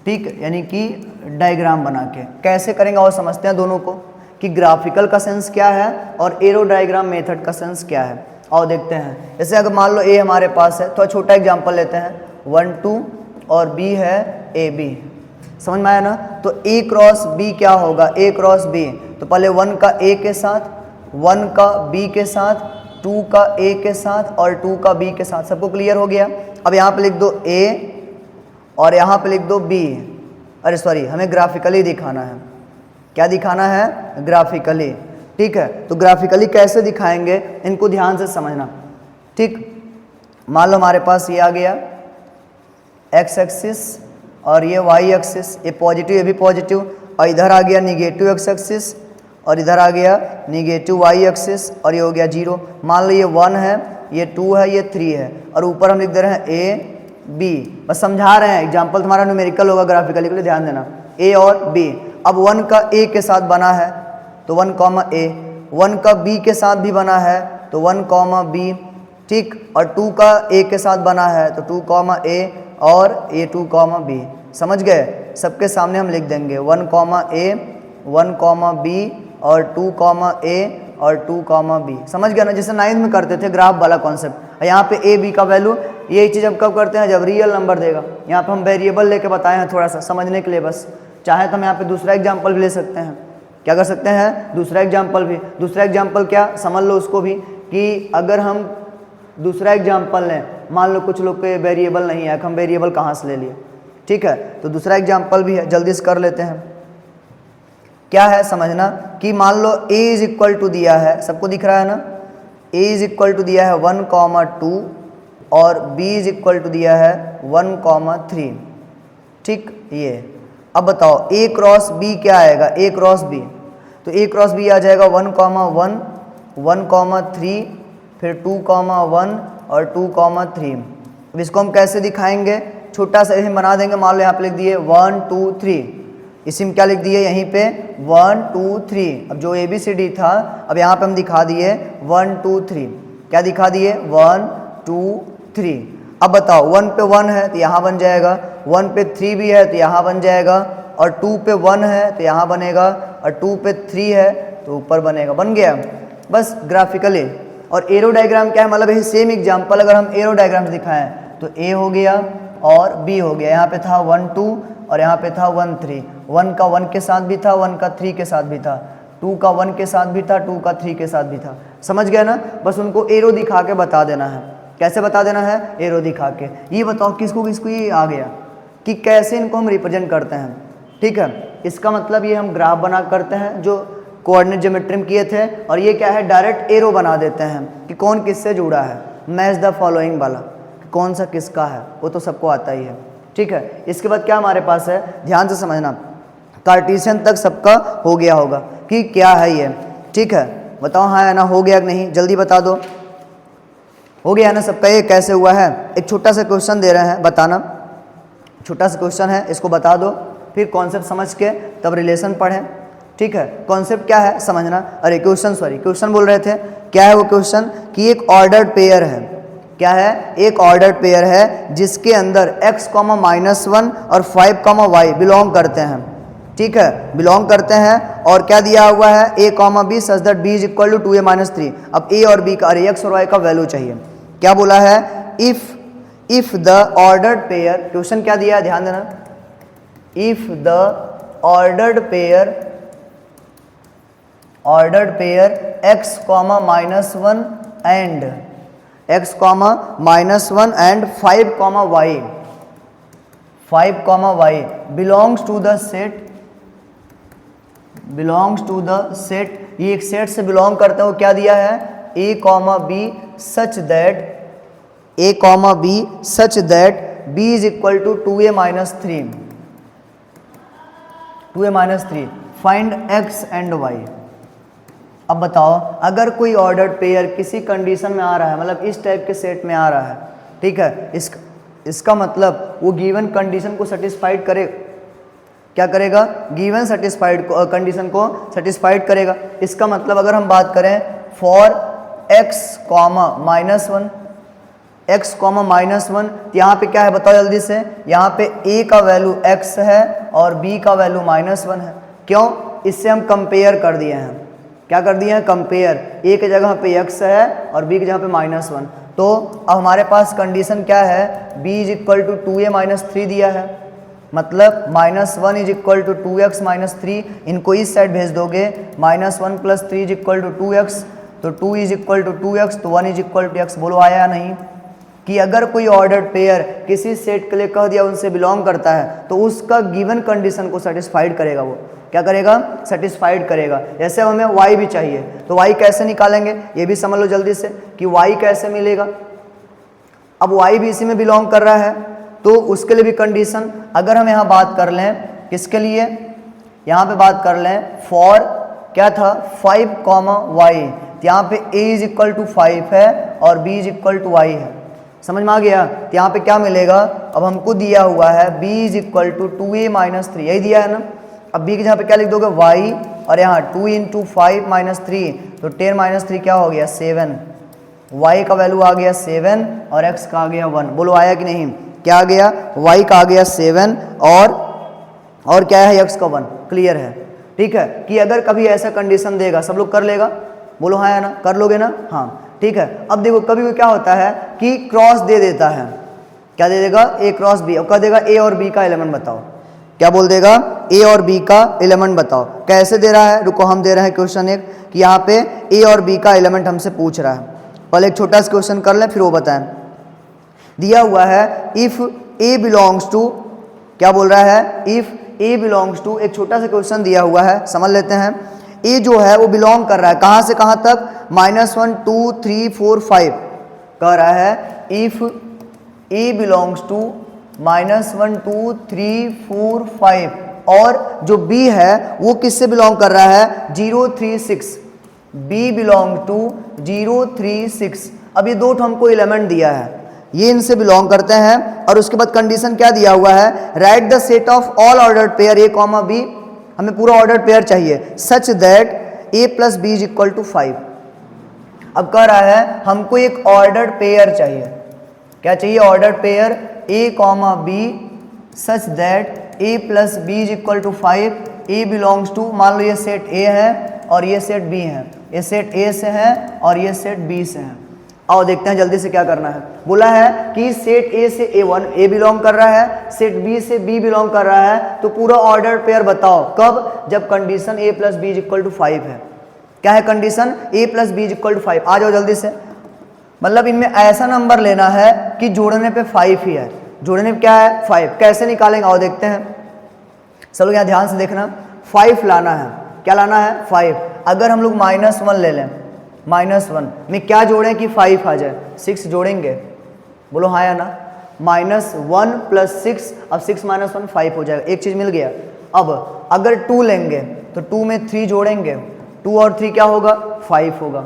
ठीक, यानी कि डायग्राम बना के कैसे करेंगे और समझते हैं दोनों को कि ग्राफिकल का सेंस क्या है और एरो डायग्राम मेथड का सेंस क्या है, और देखते हैं। जैसे अगर मान लो ए हमारे पास है, तो छोटा एग्जांपल लेते हैं, 1 2 और बी है AB, समझ में आया ना। तो A क्रॉस B क्या होगा, A क्रॉस B, तो पहले 1 का A के साथ, 1 का B के साथ, 2 का A के साथ और 2 का B के साथ। सबको क्लियर हो गया। अब यहाँ पे लिख दो A और यहाँ पे लिख दो B। अरे सॉरी, हमें ग्राफिकली दिखाना है। क्या दिखाना है? ग्राफिकली, ठीक है। तो ग्राफिकली कैसे दिखाएंगे, इनको ध्यान से समझना, ठीक। मान लो हमारे पास ये आ गया एक्स एक्सिस और ये वाई एक्सिस, ये पॉजिटिव ये भी पॉजिटिव, और इधर आ गया निगेटिव एक्स एक्सिस और इधर आ गया निगेटिव वाई एक्सिस, और ये हो गया 0। मान लो ये 1 है, ये 2 है, ये 3 है, और ऊपर हम लिख दे रहे हैं A B। बस समझा रहे हैं, एग्जाम्पल तुम्हारा न्यूमेरिकल होगा, ग्राफिकली के लिए ध्यान देना, A और B। अब 1 का A के साथ बना है तो 1, A, 1 का B के साथ भी बना है तो 1, B, ठीक, और 2 का A के साथ बना है तो 2, A और A 2, B। समझ गए? सबके सामने हम लिख देंगे 1, A, 1, B और 2, A और 2, B। समझ गया ना, जैसे 9th में करते थे ग्राफ वाला कॉन्सेप्ट। यहाँ पे A B का वैल्यू, यही चीज़ हम कब करते हैं, जब रियल नंबर देगा। यहाँ पे हम वेरिएबल लेके बताए हैं थोड़ा सा समझने के लिए, बस। चाहे तो हम यहाँ पे दूसरा एग्जाम्पल भी ले सकते हैं। क्या कर सकते हैं? दूसरा एग्जाम्पल भी। दूसरा एग्जाम्पल क्या, समझ लो उसको भी, कि अगर हम दूसरा एग्जाम्पल लें, मान लो कुछ लोग के वेरिएबल नहीं है, हम वेरिएबल कहाँ से ले लिए, ठीक है। तो दूसरा एग्जाम्पल भी है, जल्दी से कर लेते हैं। क्या है समझना कि मान लो A इज इक्वल टू दिया है, सबको दिख रहा है ना, A इज इक्वल टू दिया है 1, 2 और B इज इक्वल टू दिया है 1, 3, ठीक। ये अब बताओ A क्रॉस B क्या आएगा, A क्रॉस B, तो A क्रॉस B आ जाएगा 1, 1, 3, फिर 2, 1 और 2, 3। अब इसको हम कैसे दिखाएंगे, छोटा सा हम बना देंगे। मान लो यहाँ पे लिख दिए 1, 2, 3, इसी में क्या लिख दिए यहीं पे 1, 2, 3। अब जो ABCD था, अब यहाँ पे हम दिखा दिए 1, 2, 3। क्या दिखा दिए? 1, 2, 3। अब बताओ 1 पे 1 है तो यहाँ बन जाएगा, 1 पे 3 भी है तो यहाँ बन जाएगा, और 2 पे 1 है तो यहाँ बनेगा, और 2 पे 3 है तो ऊपर बनेगा। बन गया बस ग्राफिकली। और एरो डायग्राम क्या है, मतलब यही सेम एग्जाम्पल अगर हम एरो डायग्राम दिखाएं तो A हो गया और B हो गया। यहाँ पे था 1, 2 और यहाँ पे था 1, 3। 1 का 1 के साथ भी था, 1 का 3 के साथ भी था, 2 का 1 के साथ भी था, 2 का 3 के साथ भी था। समझ गया ना? बस उनको एरो दिखा के बता देना है। कैसे बता देना है? एरो दिखा के। ये बताओ किसको किसको ये आ गया कि कैसे इनको हम रिप्रेजेंट करते हैं, ठीक है। इसका मतलब ये हम ग्राफ बना करते हैं जो कोऑर्डिनेट ज्योमेट्री में किए थे, और ये क्या है, डायरेक्ट एरो बना देते हैं कि कौन किससे जुड़ा है, मैच द फॉलोइंग वाला, कौन सा किसका है, वो तो सबको आता ही है, ठीक है। इसके बाद क्या हमारे पास है, ध्यान से समझना, कार्टेशियन तक सबका हो गया होगा कि क्या है ये, ठीक है। बताओ हाँ है ना, हो गया कि नहीं, जल्दी बता दो। हो गया है ना सबका? ये कैसे हुआ है, एक छोटा सा क्वेश्चन दे रहे हैं, बताना। छोटा सा क्वेश्चन है, इसको बता दो, फिर कॉन्सेप्ट समझ के तब रिलेशन पढ़ें, ठीक है। कॉन्सेप्ट क्या है समझना। अरे क्वेश्चन बोल रहे थे, क्या है वो क्वेश्चन कि एक ऑर्डर्ड पेयर है। क्या है? एक ऑर्डर्ड पेयर है जिसके अंदर x, -1 और 5, y बिलोंग करते हैं, ठीक है, बिलोंग करते हैं। और क्या दिया हुआ है, a comma B such that b is equal to 2a minus 3। अब a और b का, अरे x और y का वैल्यू चाहिए। क्या बोला है, if the ordered pair, question क्या दिया है ध्यान देना, if the ordered pair x comma minus one and x comma minus one and 5 comma Y belongs to the set, ये एक सेट से बिलोंग करते हैं। वो क्या दिया है, a comma B such that b is equal to 2a minus 3 find x and y। अब बताओ, अगर कोई ऑर्डर्ड पेयर किसी कंडीशन में आ रहा है, मतलब इस टाइप के सेट में आ रहा है, ठीक है, इसका मतलब वो गिवन कंडीशन को सेटिस्फाइड करे, क्या करेगा, गिवन सेटिस्फाइड कंडीशन को सेटिस्फाइड करेगा। इसका मतलब अगर हम बात करें for x comma minus one, तो यहाँ पे क्या है बताओ जल्दी से, यहाँ पे a का वैल्यू x है और b का वैल्यू माइनस वन है। क्यों, इससे हम कंपेयर कर दिए हैं, क्या कर दिए हैं, कंपेयर, a की जगह पे x है और b की जगह पे माइनस वन। तो अब हमारे पास कंडीशन क्या है, b is equal to 2a minus 3 दिया है, मतलब minus one is equal to 2x minus 3, इनको इस साइड भेज दोगे, minus one plus 3 is equal to 2x, तो 2 इज इक्वल टू 2x, तो 1 इज इक्वल टू x। बोलो आया या नहीं, कि अगर कोई ऑर्डर्ड पेयर किसी सेट के लिए कह दिया उनसे बिलोंग करता है, तो उसका गिवन कंडीशन को सेटिस्फाइड करेगा, वो क्या करेगा, सेटिस्फाइड करेगा। जैसे हमें y भी चाहिए, तो y कैसे निकालेंगे, ये भी समझ लो जल्दी से कि y कैसे मिलेगा। अब y भी इसी में बिलोंग कर रहा है, तो उसके लिए भी कंडीशन, अगर हम यहाँ बात कर लें किसके लिए, यहाँ पे बात कर लें फॉर क्या था 5 कॉमा वाई, तो यहाँ पे a इज इक्वल टू 5 है और b is equal to y है, समझ में आ गया। तो यहाँ पे क्या मिलेगा, अब हमको दिया हुआ है b is equal to 2a minus 3, यही दिया है ना। अब b के जहाँ पे क्या लिख दोगे y, और यहाँ 2 इंटू 5 माइनस 3, तो 10 माइनस 3 क्या हो गया 7, y का वैल्यू आ गया 7 और x का आ गया 1। बोलो आया कि नहीं, क्या आ गया, y का आ गया 7 और क्या है x का 1। क्लियर है, ठीक है, कि अगर कभी ऐसा कंडीशन देगा सब लोग कर लेगा, बोलो हाँ या ना, कर लोगे ना, हाँ ठीक है। अब देखो कभी क्या होता है कि क्रॉस दे देता है, क्या दे देगा, a क्रॉस b, और कह देगा a और b का एलिमेंट बताओ, क्या बोल देगा, a और b का एलिमेंट बताओ। कैसे दे रहा है, रुको हम दे रहे हैं क्वेश्चन एक, कि यहाँ पे a और b का एलिमेंट हमसे पूछ रहा है। पहले एक छोटा सा क्वेश्चन कर लें फिर वो बताएं। दिया हुआ है इफ a बिलोंग्स टू, क्या बोल रहा है, इफ a बिलोंग्स टू, एक छोटा सा क्वेश्चन दिया हुआ है, समझ लेते हैं। a जो है वो बिलोंग कर रहा है कहाँ से कहाँ तक, -1 2 3 4 5 कह रहा है। इफ a बिलोंग्स टू -1 2 3 4 5, और जो b है वो किससे बिलोंग कर रहा है, 0 3 6, b बिलोंग टू 0 3 6। अब ये दो हमको एलिमेंट दिया है, ये इनसे बिलोंग करते हैं, और उसके बाद कंडीशन क्या दिया हुआ है, write the set of all ordered pair a comma b, हमें पूरा ऑर्डर्ड पेयर चाहिए, such that a plus b is equal to 5। अब कह रहा है हमको एक ऑर्डर्ड पेयर चाहिए, क्या चाहिए, ordered pair a comma b such that a plus b is equal to 5। a belongs to, मान लो ये सेट a है और ये सेट b है, ये सेट a से है और ये सेट b से है। आओ देखते हैं जल्दी से क्या करना है। बोला है कि सेट a से a बिलोंग कर रहा है, सेट b से b बिलोंग कर रहा है, तो पूरा ऑर्डर पेयर बताओ कब, जब condition a plus B is equal to 5 है। क्या है condition, a plus B is equal to 5। आ जाओ जल्दी से, मतलब इनमें ऐसा नंबर लेना है कि जोड़ने पे 5 ही है, जोड़ने पे क्या है 5। कैसे निकालेंगे आओ देखते हैं, सब लोग यहाँ ध्यान से देखना। 5 लाना है, क्या लाना है 5। अगर हम लोग -1 ले लें, -1 में क्या जोड़ें कि 5 आ जाए, 6 जोड़ेंगे, बोलो हाँ या ना। -1 प्लस 6, अब 6 - 1 5 हो जाएगा, एक चीज़ मिल गया। अब अगर 2 लेंगे तो 2 में 3 जोड़ेंगे, 2 और 3 क्या होगा 5 होगा,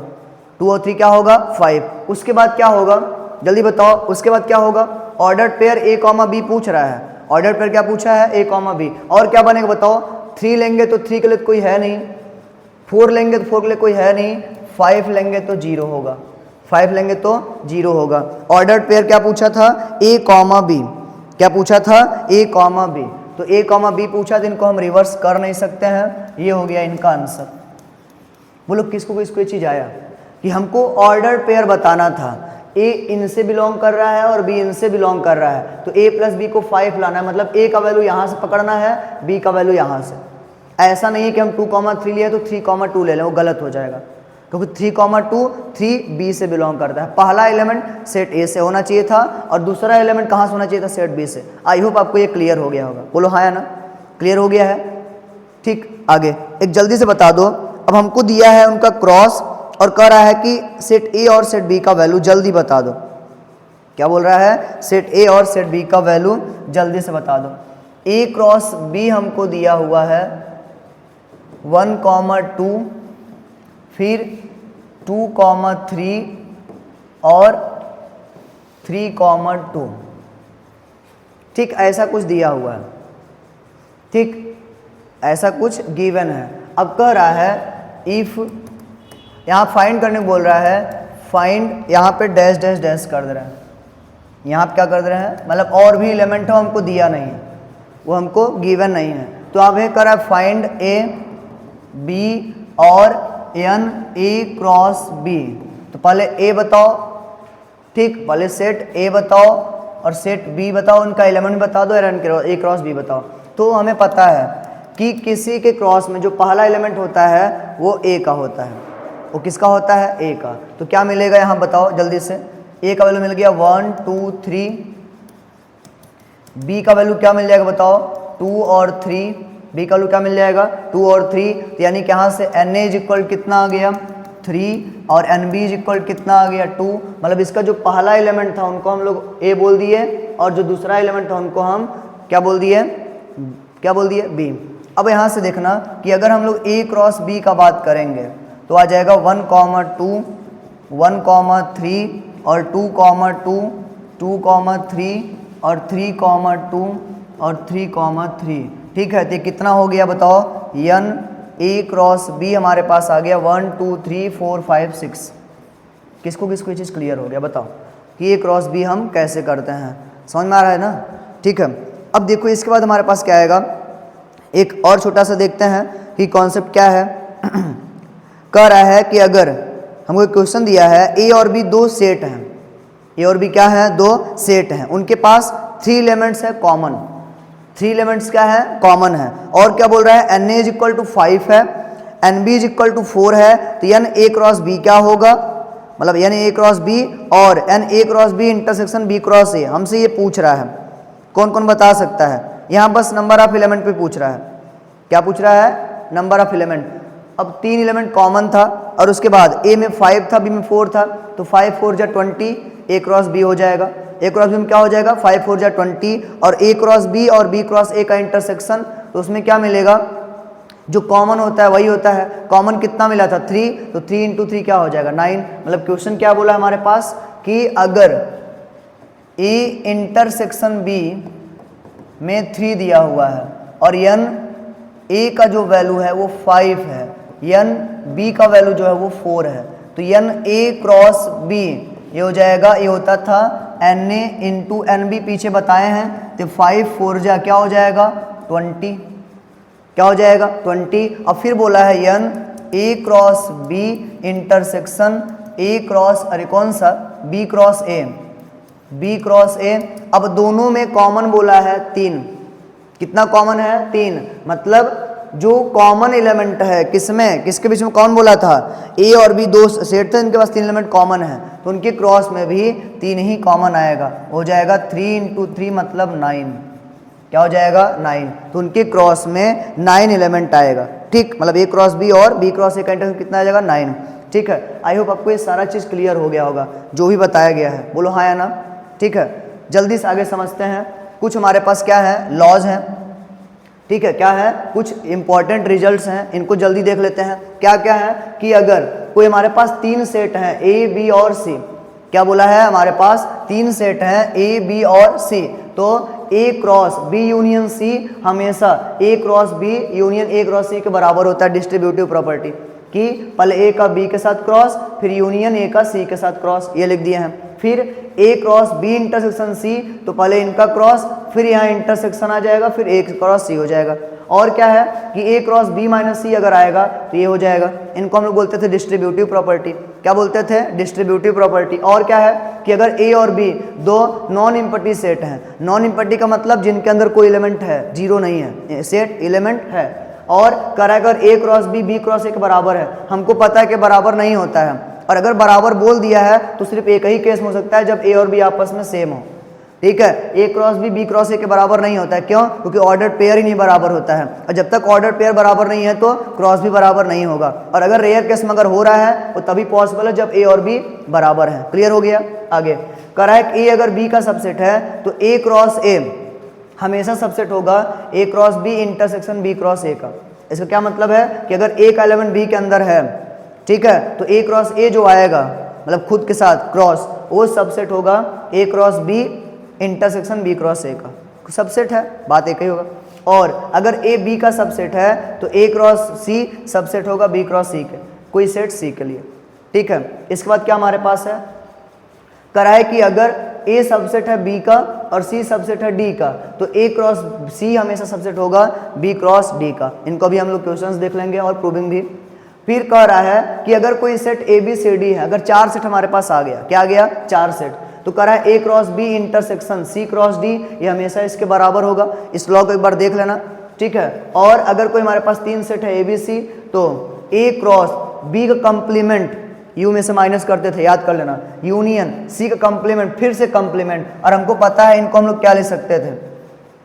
2 और 3 क्या होगा 5। उसके बाद क्या होगा जल्दी बताओ, उसके बाद क्या होगा, ordered pair a comma b पूछ रहा है, ऑर्डर्ड पेयर क्या पूछा है a कॉमा b, और क्या बनेगा बताओ। 3 लेंगे तो 3 के लिए कोई है नहीं, 4 लेंगे तो 4 के लिए कोई है नहीं, 5 लेंगे तो 0 होगा, 5 लेंगे तो 0 होगा। ऑर्डर्ड पेयर क्या पूछा था a कॉमा b, क्या पूछा था a कॉमा b। तो ए कॉमा बी पूछा तो इनको हम रिवर्स कर नहीं सकते हैं, ये हो गया इनका आंसर। बोलो किसको किसको ये चीज़ आया कि हमको ऑर्डर पेयर बताना था, ए इनसे बिलोंग कर रहा है और बी इनसे बिलोंग कर रहा है, तो ए प्लस बी को 5 लाना है, मतलब ए का वैल्यू यहाँ से पकड़ना है, बी का वैल्यू यहाँ से। ऐसा नहीं है कि हम 2,3 लिए तो 3,2 ले लें, वो गलत हो जाएगा, क्योंकि 3,2 3 बी से बिलोंग करता है। पहला एलिमेंट सेट ए से होना चाहिए था और दूसरा एलिमेंट कहाँ से होना चाहिए था, सेट बी से। आई होप आपको ये क्लियर हो गया होगा, बोलो हाँ या ना, क्लियर हो गया है। ठीक, आगे एक जल्दी से बता दो। अब हमको दिया है उनका क्रॉस और कह रहा है कि सेट ए और सेट बी का वैल्यू जल्दी बता दो। क्या बोल रहा है, सेट ए और सेट बी का वैल्यू जल्दी से बता दो। ए क्रॉस बी हमको दिया हुआ है 1,2, फिर 2,3 और 3,2। ठीक, ऐसा कुछ दिया हुआ है, ठीक, ऐसा कुछ गिवन है। अब कह रहा है इफ, यहाँ फाइंड करने को बोल रहा है, फाइंड यहाँ पे डैश डैश डैश कर दे रहा है, यहाँ पे क्या कर दे रहे हैं, मतलब और भी एलिमेंट हो हमको दिया नहीं है, वो हमको गिवन नहीं है, तो आप ये कर रहा है फाइंड ए बी और एन ए क्रॉस बी। तो पहले ए बताओ, ठीक, पहले सेट ए बताओ और सेट बी बताओ, उनका एलिमेंट बता दो, एन ए क्रॉस बी बताओ। तो हमें पता है कि किसी के क्रॉस में जो पहला एलिमेंट होता है वो ए का होता है, वो किसका होता है, ए का। तो क्या मिलेगा यहाँ बताओ जल्दी से, ए का वैल्यू मिल गया 1 2 3, बी का वैल्यू क्या मिल जाएगा बताओ 2 और 3, बी का वैल्यू क्या मिल जाएगा 2 और 3, तो यानी कि यहाँ से एन ए इज इक्वल कितना आ गया 3 और एन बी इज इक्वल कितना आ गया 2, मतलब इसका जो पहला एलिमेंट था उनको हम लोग ए बोल दिए और जो दूसरा एलिमेंट था उनको हम क्या बोल दिए, बी। अब यहाँ से देखना कि अगर हम लोग ए क्रॉस बी का बात करेंगे तो आ जाएगा 1,2 1,3 और 2,2 2,3 और 3,2 और 3,3। ठीक है, तो कितना हो गया बताओ, एन ए क्रॉस बी हमारे पास आ गया 1 2 3 4 5 6। किसको किसको ये चीज़ क्लियर हो गया बताओ कि ए क्रॉस बी हम कैसे करते हैं, समझ में आ रहा है ना। ठीक है, अब देखो इसके बाद हमारे पास क्या आएगा, एक और छोटा सा देखते हैं कि कॉन्सेप्ट क्या है। कह रहा है कि अगर हमको एक क्वेश्चन दिया है ए और बी दो सेट हैं, ए और बी क्या है, दो सेट हैं, उनके पास 3 एलिमेंट्स है कॉमन, 3 एलिमेंट्स क्या है, कॉमन है। और क्या बोल रहा है, N A is equal to 5 है, N B is equal to 4 है, तो एन ए क्रॉस बी क्या होगा, मतलब एन ए क्रॉस बी और N A cross B intersection B cross A, हमसे ये पूछ रहा है। कौन कौन बता सकता है, यहाँ बस नंबर ऑफ एलिमेंट पे पूछ रहा है। क्या पूछ रहा है, नंबर ऑफ एलिमेंट। अब 3 एलिमेंट कॉमन था और उसके बाद ए में 5 था, बी में 4 था, तो 5 4 जा 20, ए क्रॉस बी हो जाएगा। ए क्रॉस बी में क्या हो जाएगा, 5 4 जा 20 और ए क्रॉस बी और बी क्रॉस ए का इंटरसेक्शन, तो उसमें क्या मिलेगा, जो कॉमन होता है वही होता है। कॉमन कितना मिला था 3, तो 3 इंटू 3 क्या हो जाएगा 9। मतलब क्वेश्चन क्या बोला हमारे पास कि अगर ए इंटरसेक्शन बी में 3 दिया हुआ है और एन ए का जो वैल्यू है वो 5 है, एन बी का वैल्यू जो है वो 4 है, तो एन ए क्रॉस बी ये हो जाएगा, ये होता था N A into N B, पीछे बताए हैं, तो 5 4 जा क्या हो जाएगा 20, क्या हो जाएगा 20। अब फिर बोला है N A cross B intersection A cross, अरे कौन सा, B cross A, B cross A. अब दोनों में कॉमन बोला है 3, कितना कॉमन है 3, मतलब जो कॉमन एलिमेंट है किसमें, किसके बीच में कौन बोला था, ए और बी दो सेट थे, इनके पास 3 एलिमेंट कॉमन है, तो उनके क्रॉस में भी 3 ही कॉमन आएगा, हो जाएगा 3 इंटू 3 मतलब 9, क्या हो जाएगा 9, तो उनके क्रॉस में 9 एलिमेंट आएगा। ठीक, मतलब ए क्रॉस बी और बी क्रॉस ए का इंटरसेक्शन कितना आ जाएगा 9। ठीक है, आई होप आपको ये सारा चीज़ क्लियर हो गया होगा जो भी बताया गया है, बोलो हाँ या ना। ठीक है, जल्दी से आगे समझते हैं। कुछ हमारे पास क्या है, लॉज हैं, ठीक है, क्या है, कुछ इंपॉर्टेंट रिजल्ट्स हैं, इनको जल्दी देख लेते हैं। क्या क्या है कि अगर कोई हमारे पास 3 सेट हैं ए बी और सी, क्या बोला है, हमारे पास 3 सेट हैं ए बी और सी, तो A cross B union C हमेशा A cross B union A cross C के बराबर होता है। डिस्ट्रीब्यूटिव प्रॉपर्टी कि पहले ए का बी के साथ क्रॉस, फिर यूनियन ए का सी के साथ क्रॉस, ये लिख दिए हैं। फिर ए क्रॉस बी इंटरसेक्शन सी, तो पहले इनका क्रॉस, फिर यहाँ इंटरसेक्शन आ जाएगा, फिर A क्रॉस C हो जाएगा। और क्या है कि A cross B minus C अगर आएगा तो ये हो जाएगा। इनको हम लोग बोलते थे डिस्ट्रीब्यूटिव प्रॉपर्टी। क्या बोलते थे? Distributive property. और क्या है कि अगर A और B दो नॉन इम्पटी सेट हैं, नॉन इम्पटी का मतलब जिनके अंदर कोई एलिमेंट है, जीरो नहीं है, सेट एलिमेंट है, और करा अगर A cross B B cross A के बराबर है, हमको पता है कि बराबर नहीं होता है, और अगर बराबर बोल दिया है तो सिर्फ एक ही केस में हो सकता है जब A और B आपस में सेम हो। ठीक है, A cross B B cross A के बराबर नहीं होता है। क्यों? क्योंकि ऑर्डर पेयर ही नहीं बराबर होता है, और जब तक ऑर्डर पेयर बराबर नहीं है तो क्रॉस भी बराबर नहीं होगा। और अगर रेयर केस में अगर हो रहा है तो तभी पॉसिबल है जब A और B बराबर है। क्लियर हो गया? आगे करा है A अगर B का सबसेट है तो A क्रॉस A हमेशा सबसेट होगा A cross B intersection B cross A का। इसका क्या मतलब है कि अगर A का एलिमेंट B के अंदर है, ठीक है, तो A क्रॉस A जो आएगा मतलब खुद के साथ क्रॉस, वो सबसेट होगा A cross B intersection B cross A का। सबसेट है, बात एक ही होगा। और अगर A B का सबसेट है तो A क्रॉस C सबसेट होगा B क्रॉस C के, कोई सेट C के लिए। ठीक है, इसके बाद क्या हमारे पास है, करा है कि अगर A सबसेट है B का और C सबसेट है D का, तो A क्रॉस C हमेशा सबसेट होगा B क्रॉस D का। इनको भी हम लोग क्वेश्चंस देख लेंगे और प्रूविंग भी। फिर कह रहा है कि अगर कोई set A B C D है, अगर चार सेट हमारे पास आ गया, क्या आ गया? चार सेट, तो कह रहा है A cross B intersection C cross D ये हमेशा इसके बराबर होगा। इस लॉ को एक बार देख लेना। ठीक है, और अगर कोई हमारे पास तीन सेट है A B C, तो A क्रॉस B का कंप्लीमेंट U में से माइनस करते थे, याद कर लेना, यूनियन C का कंप्लीमेंट फिर से कंप्लीमेंट। और हमको पता है इनको हम लोग क्या लिख सकते थे,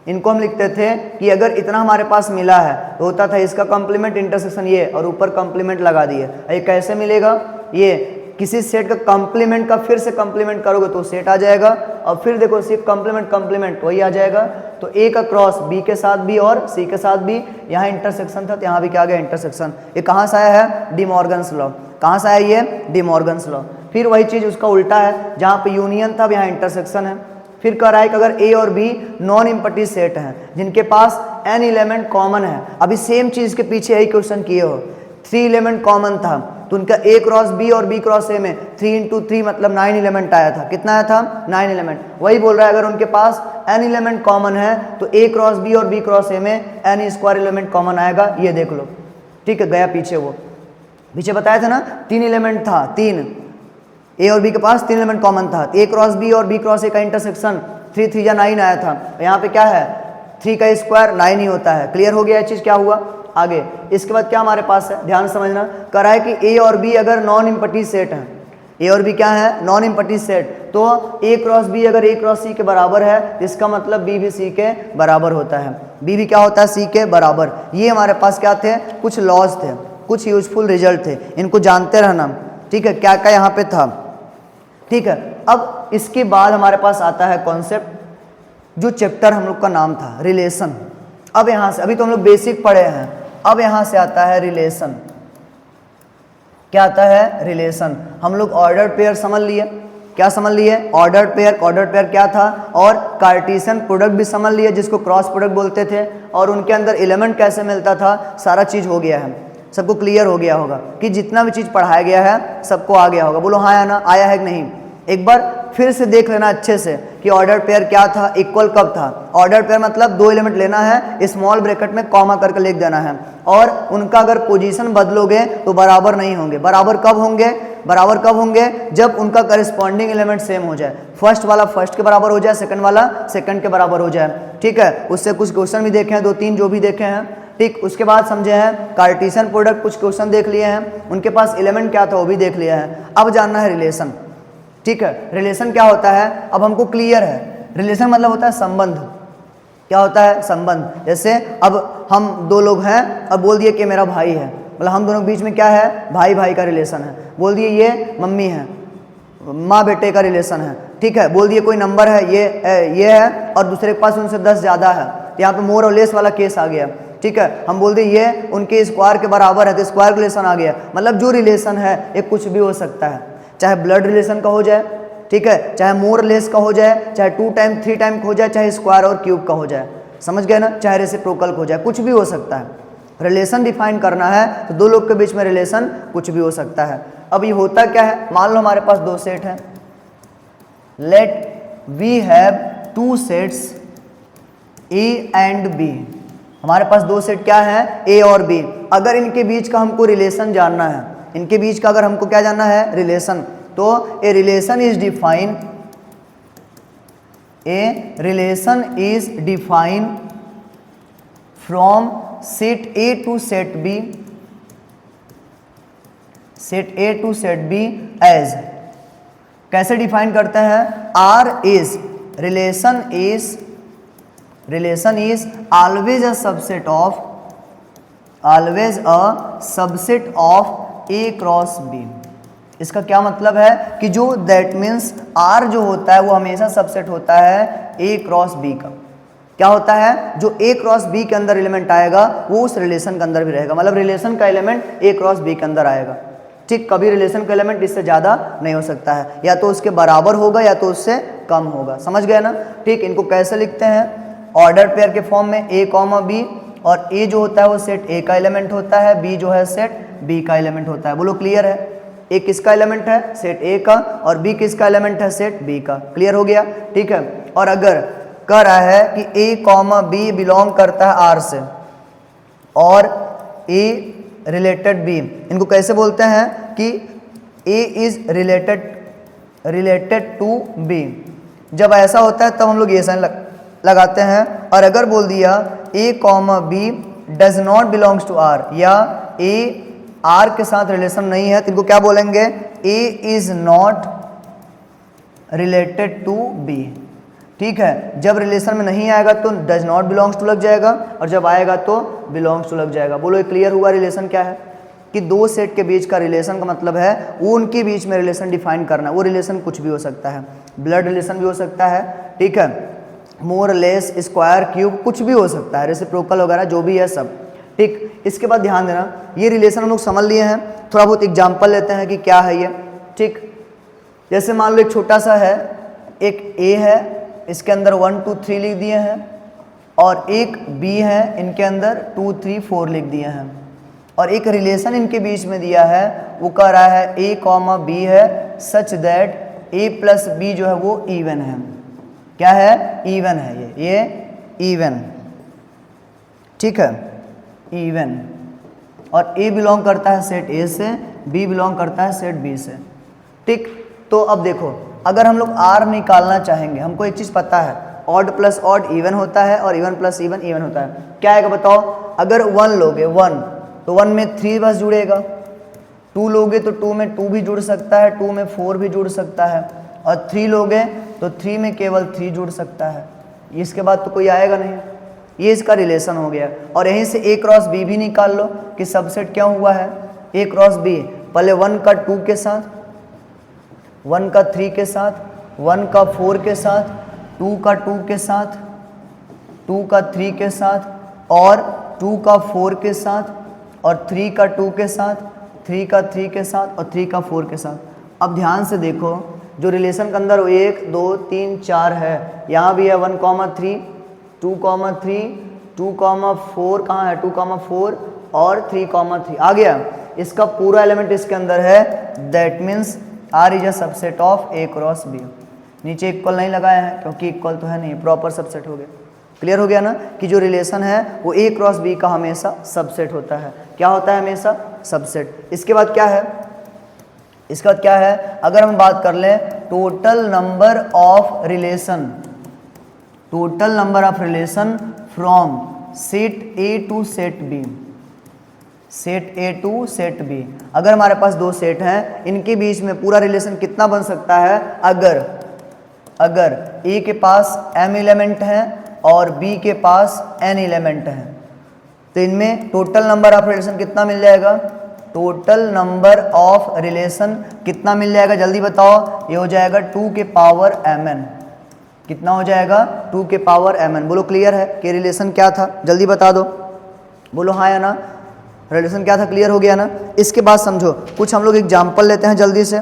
इनको हम लिखते थे कि अगर इतना हमारे पास मिला है तो होता था इसका कंप्लीमेंट इंटरसेक्शन ये, और ऊपर कंप्लीमेंट लगा दिए। ये कैसे मिलेगा? ये किसी सेट का कंप्लीमेंट का फिर से कंप्लीमेंट करोगे तो सेट आ जाएगा, और फिर देखो सिर्फ कंप्लीमेंट कंप्लीमेंट वही आ जाएगा। तो A का क्रॉस B के साथ भी और C के साथ भी, यहाँ इंटरसेक्शन था तो यहाँ भी क्या आ गया? इंटरसेक्शन। ये कहाँ से आया है? D Morgan's law. कहाँ से आया ये? D Morgan's law. फिर वही चीज़ उसका उल्टा है, जहाँ पे यूनियन था यहाँ इंटरसेक्शन है। फिर कह रहा है कि अगर A और B नॉन इम्पटी सेट हैं जिनके पास n एलिमेंट कॉमन है, अभी सेम चीज़ के पीछे यही क्वेश्चन किए हो, 3 एलिमेंट कॉमन था, तो उनका A क्रॉस B और B क्रॉस A में 3 इंटू 3 मतलब 9 एलिमेंट आया था। कितना आया था? 9 एलिमेंट। वही बोल रहा है अगर उनके पास n एलिमेंट कॉमन है तो A क्रॉस B और B क्रॉस A में n स्क्वायर एलिमेंट कॉमन आएगा। ये देख लो। ठीक है, गया पीछे, वो पीछे बताया था ना 3 एलिमेंट था, 3 A और B के पास 3 एलिमेंट कॉमन था। A क्रॉस B और B क्रॉस A का इंटरसेक्शन 3 3 या 9 आया था। यहाँ पे क्या है? 3 का स्क्वायर 9 ही होता है। क्लियर हो गया ये चीज़? क्या हुआ आगे? इसके बाद क्या हमारे पास है, ध्यान समझना। कह रहा है कि A और B अगर नॉन इम्पटी सेट हैं, A और B क्या है? नॉन इम्पटी सेट, तो A क्रॉस B अगर A क्रॉस C के बराबर है, इसका मतलब B भी C के बराबर होता है। B भी क्या होता है? C के बराबर। ये हमारे पास क्या थे? कुछ लॉज थे, कुछ यूजफुल रिजल्ट थे, इनको जानते रहना। ठीक है, क्या क्या यहाँ पे था। ठीक है, अब इसके बाद हमारे पास आता है कॉन्सेप्ट, जो चैप्टर हम लोग का नाम था रिलेशन। अब यहाँ से, अभी तो हम लोग बेसिक पढ़े हैं, अब यहाँ से आता है रिलेशन। क्या आता है? रिलेशन। हम लोग ऑर्डर पेयर समझ लिए। क्या समझ लिए? Order pair. ऑर्डर पेयर क्या था? और कार्टेशियन प्रोडक्ट भी समझ लिए, जिसको क्रॉस प्रोडक्ट बोलते थे, और उनके अंदर एलिमेंट कैसे मिलता था, सारा चीज़ हो गया है। सबको क्लियर हो गया होगा कि जितना भी चीज़ पढ़ाया गया है सबको आ गया होगा। बोलो हाँ या ना, आया है कि नहीं? एक बार फिर से देख लेना अच्छे से कि ऑर्डर पेयर क्या था, इक्वल कब था। ऑर्डर पेयर मतलब दो एलिमेंट लेना है, स्मॉल ब्रैकेट में कॉमा करके लिख देना है, और उनका अगर पोजीशन बदलोगे तो बराबर नहीं होंगे। बराबर कब होंगे? बराबर कब होंगे? जब उनका करस्पॉन्डिंग एलिमेंट सेम हो जाए। फर्स्ट वाला फर्स्ट के बराबर हो जाए, सेकंड वाला सेकंड के बराबर हो जाए। ठीक है, उससे कुछ क्वेश्चन भी देखे हैं, 2-3 जो भी देखे हैं। ठीक, उसके बाद समझे हैं कार्टेशियन प्रोडक्ट, कुछ क्वेश्चन देख लिए हैं, उनके पास एलिमेंट क्या था वो भी देख लिया है। अब जानना है रिलेशन। ठीक है, रिलेशन क्या होता है अब हमको क्लियर है। रिलेशन मतलब होता है संबंध। क्या होता है? संबंध। जैसे अब हम दो लोग हैं, अब बोल दिए कि मेरा भाई है, मतलब हम दोनों के बीच में क्या है? भाई भाई का रिलेशन है। बोल दिए ये मम्मी है, माँ बेटे का रिलेशन है। ठीक है, बोल दिए कोई नंबर है, ये है, और दूसरे के पास उनसे 10 ज़्यादा है, तो यहाँ पे मोर और लेस वाला केस आ गया। ठीक है, हम बोल दें ये उनके स्क्वायर के बराबर है, तो स्क्वायर रिलेशन आ गया। मतलब जो रिलेशन है ये कुछ भी हो सकता है, चाहे ब्लड रिलेशन का हो जाए, ठीक है, चाहे मोर लेस का हो जाए, चाहे 2 टाइम 3 टाइम का हो जाए, चाहे स्क्वायर और क्यूब का हो जाए। समझ गए ना? चाहे रेसिप्रोकल का हो जाए, कुछ भी हो सकता है। रिलेशन डिफाइन करना है तो दो लोग के बीच में रिलेशन कुछ भी हो सकता है। अब ये होता क्या है? मान लो हमारे पास 2 सेट हैं। Let we have 2 sets A and B, हमारे पास दो सेट क्या है, ए और बी। अगर इनके बीच का हमको रिलेशन जानना है, इनके बीच का अगर हमको क्या जानना है, रिलेशन, तो a relation is define, a relation is define from set A to set B, set A to set B as, कैसे डिफाइन करते हैं, R is relation is always a subset of, always a subset of A cross B. इसका क्या मतलब है कि जो that means are जो होता है वो हमेशा सबसेट होता है ए क्रॉस बी का। क्या होता है, जो ए क्रॉस बी के अंदर एलिमेंट आएगा वो उस रिलेशन के अंदर भी रहेगा, मतलब रिलेशन का एलिमेंट ए क्रॉस बी के अंदर आएगा। ठीक, कभी रिलेशन का एलिमेंट इससे ज़्यादा नहीं हो सकता है, या तो उसके बराबर होगा या तो उससे कम होगा। समझ गए ना। ठीक, इनको कैसे लिखते हैं, ऑर्डर पेयर के फॉर्म में ए कॉमा बी, और ए जो होता है वो सेट ए का एलिमेंट होता है, बी जो है सेट बी का एलिमेंट होता है। बोलो क्लियर है, ए किसका एलिमेंट है, सेट ए का, और बी किसका एलिमेंट है, सेट बी का। क्लियर हो गया। ठीक है, और अगर कह रहा है कि ए कॉमा बी बिलोंग करता है आर से और ए रिलेटेड बी, इनको कैसे बोलते हैं कि ए इज रिलेटेड टू बी। जब ऐसा होता है तब हम लोग ये साइन लगाते हैं। और अगर बोल दिया A comma B does not belongs to R, या ए आर के साथ रिलेशन नहीं है, तो इनको क्या बोलेंगे, A is not related to B. ठीक है, जब रिलेशन में नहीं आएगा तो डज नॉट बिलोंग्स टू लग जाएगा, और जब आएगा तो बिलोंग्स टू लग जाएगा। बोलो ये क्लियर हुआ। रिलेशन क्या है कि दो सेट के बीच का रिलेशन का मतलब है वो उनके बीच में रिलेशन डिफाइन करना। वो रिलेशन कुछ भी हो सकता है, ब्लड रिलेशन भी हो सकता है, ठीक है, मोर लेस स्क्वायर क्यूब कुछ भी हो सकता है, रेसिप्रोकल वगैरह जो भी है सब। ठीक, इसके बाद ध्यान देना, ये रिलेशन हम लोग समझ लिए हैं, थोड़ा बहुत एग्जाम्पल लेते हैं कि क्या है ये। ठीक, जैसे मान लो एक छोटा सा है, एक ए है, इसके अंदर 1 2 3 लिख दिए हैं, और एक बी है, इनके अंदर 2 3 4 लिख दिए हैं, और एक रिलेशन इनके बीच में दिया है, वो कह रहा है ए कॉमा बी है such that A plus B जो है वो इवन है। क्या है, इवन है, ये इवन। ठीक है, इवन, और ए बिलोंग करता है सेट ए से, बी बिलोंग करता है सेट बी से। ठीक, तो अब देखो, अगर हम लोग आर निकालना चाहेंगे, हमको एक चीज़ पता है, ऑड प्लस ऑड इवन होता है और इवन प्लस इवन इवन होता है। क्या आएगा बताओ, अगर 1 लोगे 1 तो 1 में 3 बस जुड़ेगा, 2 लोगे तो 2 में 2 भी जुड़ सकता है, 2 में 4 भी जुड़ सकता है, और 3 लोगे तो 3 में केवल 3 जुड़ सकता है। इसके बाद तो कोई आएगा नहीं। ये इसका रिलेशन हो गया। और यहीं से ए क्रॉस बी भी निकाल लो कि सबसेट क्या हुआ है, ए क्रॉस बी। पहले 1 का 2 के साथ, 1 का 3 के साथ, 1 का 4 के साथ, 2 का 2 के साथ, 2 का 3 के साथ, और 2 का 4 के साथ, और 3 का 2 के साथ, 3 का 3 के साथ, और 3 का 4 के साथ। अब ध्यान से देखो, जो रिलेशन के अंदर 1 2 3 4 है, यहाँ भी है 1 3 2 3 2 4, कहाँ है 2 4 और 3 3 आ गया। इसका पूरा एलिमेंट इसके अंदर है, that means R is a subset of A cross B. नीचे इक्वल नहीं लगाया है क्योंकि इक्वल तो है नहीं, प्रॉपर सबसेट हो गया। क्लियर हो गया ना कि जो रिलेशन है वो ए क्रॉस बी का हमेशा सबसेट होता है। क्या होता है, हमेशा सबसेट। इसके बाद क्या है, इसका क्या है, अगर हम बात कर लें total number of relation, total number of relation from set A to set B, set A to set B. अगर हमारे पास दो सेट हैं, इनके बीच में पूरा रिलेशन कितना बन सकता है, अगर ए के पास m एलिमेंट है और b के पास n एलिमेंट है, तो इनमें टोटल नंबर ऑफ रिलेशन कितना मिल जाएगा, टोटल नंबर ऑफ रिलेशन कितना मिल जाएगा, जल्दी बताओ। ये हो जाएगा 2 के पावर mn। कितना हो जाएगा, 2 के पावर mn। बोलो क्लियर है कि रिलेशन क्या था, जल्दी बता दो। बोलो हाँ या ना, रिलेशन क्या था, क्लियर हो गया ना। इसके बाद समझो, कुछ हम लोग एग्जाम्पल लेते हैं जल्दी से।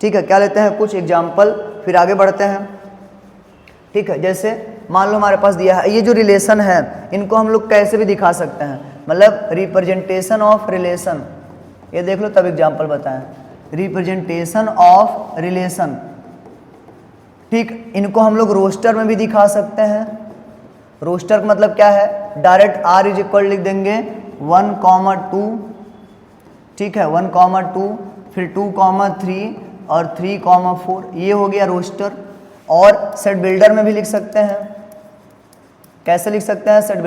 ठीक है, क्या लेते हैं, कुछ एग्जाम्पल, फिर आगे बढ़ते हैं। ठीक है, जैसे मान लो हमारे पास दिया है, ये जो रिलेशन है इनको हम लोग कैसे भी दिखा सकते हैं, मतलब रिप्रेजेंटेशन ऑफ रिलेशन। ये देख लो तब एग्जाम्पल बताएं, रिप्रेजेंटेशन ऑफ रिलेशन। ठीक, इनको हम लोग रोस्टर में भी दिखा सकते हैं, रोस्टर का मतलब क्या है, डायरेक्ट r इज इक्वल लिख देंगे 1,2, ठीक है 1,2, फिर 2,3 और 3,4, ये हो गया रोस्टर। और सेट बिल्डर में भी लिख सकते हैं, कैसे लिख सकते हैं सेट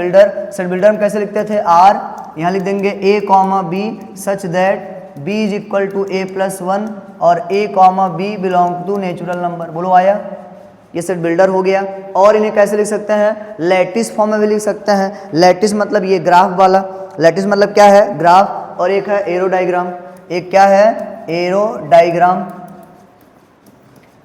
बिल्डर में कैसे लिखते थे, r यहाँ लिख देंगे a comma b such that b is equal to a+1 और a comma b belong to natural number. बोलो आया, ये सेट बिल्डर हो गया। और इन्हें कैसे लिख सकते हैं, लैटिस फॉर्म में भी लिख सकते हैं। लैटिस मतलब ये ग्राफ वाला, लैटिस मतलब क्या है, ग्राफ, और एक है एरो डायग्राम। एक क्या है, एरो डायग्राम।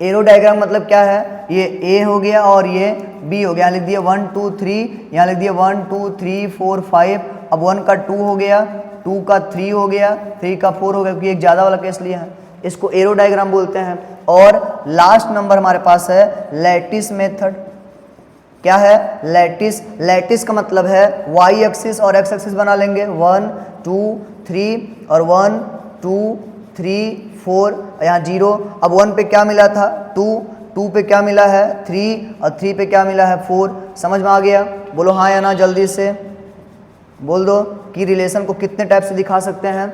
एरो डायग्राम मतलब क्या है, ये A हो गया और ये B हो गया। यहाँ लिख दिया 1 2 3, यहाँ लिख दिया 1 2 3 4 5। अब 1 का 2 हो गया, 2 का 3 हो गया, 3 का 4 हो गया, क्योंकि एक ज़्यादा वाला केस लिया है, इसको एरो डायग्राम बोलते हैं। और लास्ट नंबर हमारे पास है लैटिस मेथड। क्या है, लैटिस। लैटिस का मतलब है y एक्सिस और x एक्सिस बना लेंगे, 1 2 3 और 1 2 3 4, यहाँ 0। अब 1 पे क्या मिला था, 2, 2 पे क्या मिला है, 3, और 3 पे क्या मिला है, 4। समझ में आ गया, बोलो हाँ या ना, जल्दी से बोल दो कि रिलेशन को कितने टाइप से दिखा सकते हैं।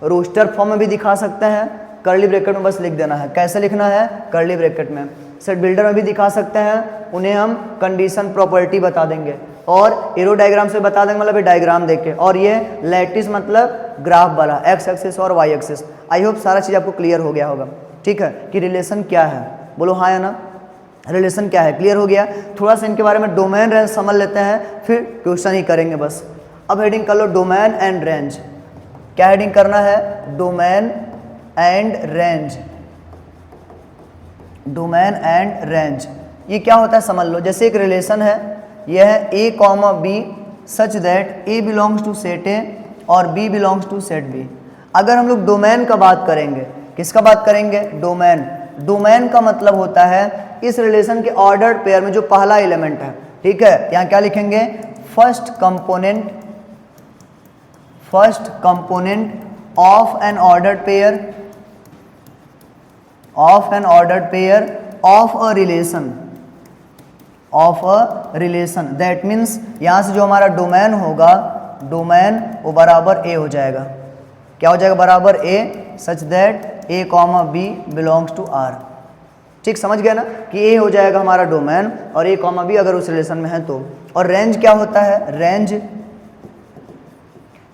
रोस्टर फॉर्म में भी दिखा सकते हैं, कर्ली ब्रैकेट में बस लिख देना है, कैसे लिखना है, कर्ली ब्रैकेट में। सेट बिल्डर में भी दिखा सकते हैं, उन्हें हम कंडीशन प्रॉपर्टी बता देंगे, और एरो डायग्राम से बता देंगे, मतलब ये डायग्राम देके। और ये लैटिस मतलब ग्राफ वाला, एक्स एक्सिस और वाई एक्सिस। आई होप सारा चीज़ आपको क्लियर हो गया होगा, ठीक है, कि रिलेशन क्या है। बोलो हाँ या ना, रिलेशन क्या है, क्लियर हो गया। थोड़ा सा इनके बारे में डोमेन रेंज समझ लेते हैं, फिर क्वेश्चन ही करेंगे बस। अब हेडिंग कर लो डोमेन एंड रेंज। क्या हेडिंग करना है, domain and range. Domain and range ये क्या होता है समझ लो। जैसे एक रिलेशन है, यह है a comma b such that a belongs to set a और b belongs to set b। अगर हम लोग डोमेन का बात करेंगे, किसका बात करेंगे, डोमेन। डोमेन का मतलब होता है इस रिलेशन के ऑर्डर्ड पेयर में जो पहला एलिमेंट है, ठीक है, यहाँ क्या लिखेंगे, first component of N ordered pair of a relation. That means यहाँ से जो हमारा डोमेन होगा, डोमेन वो बराबर a हो जाएगा। क्या हो जाएगा, बराबर a such that a comma b belongs to r। ठीक, समझ गया ना कि a हो जाएगा हमारा डोमेन और a कॉमा b अगर उस रिलेशन में है तो। और रेंज क्या होता है, रेंज,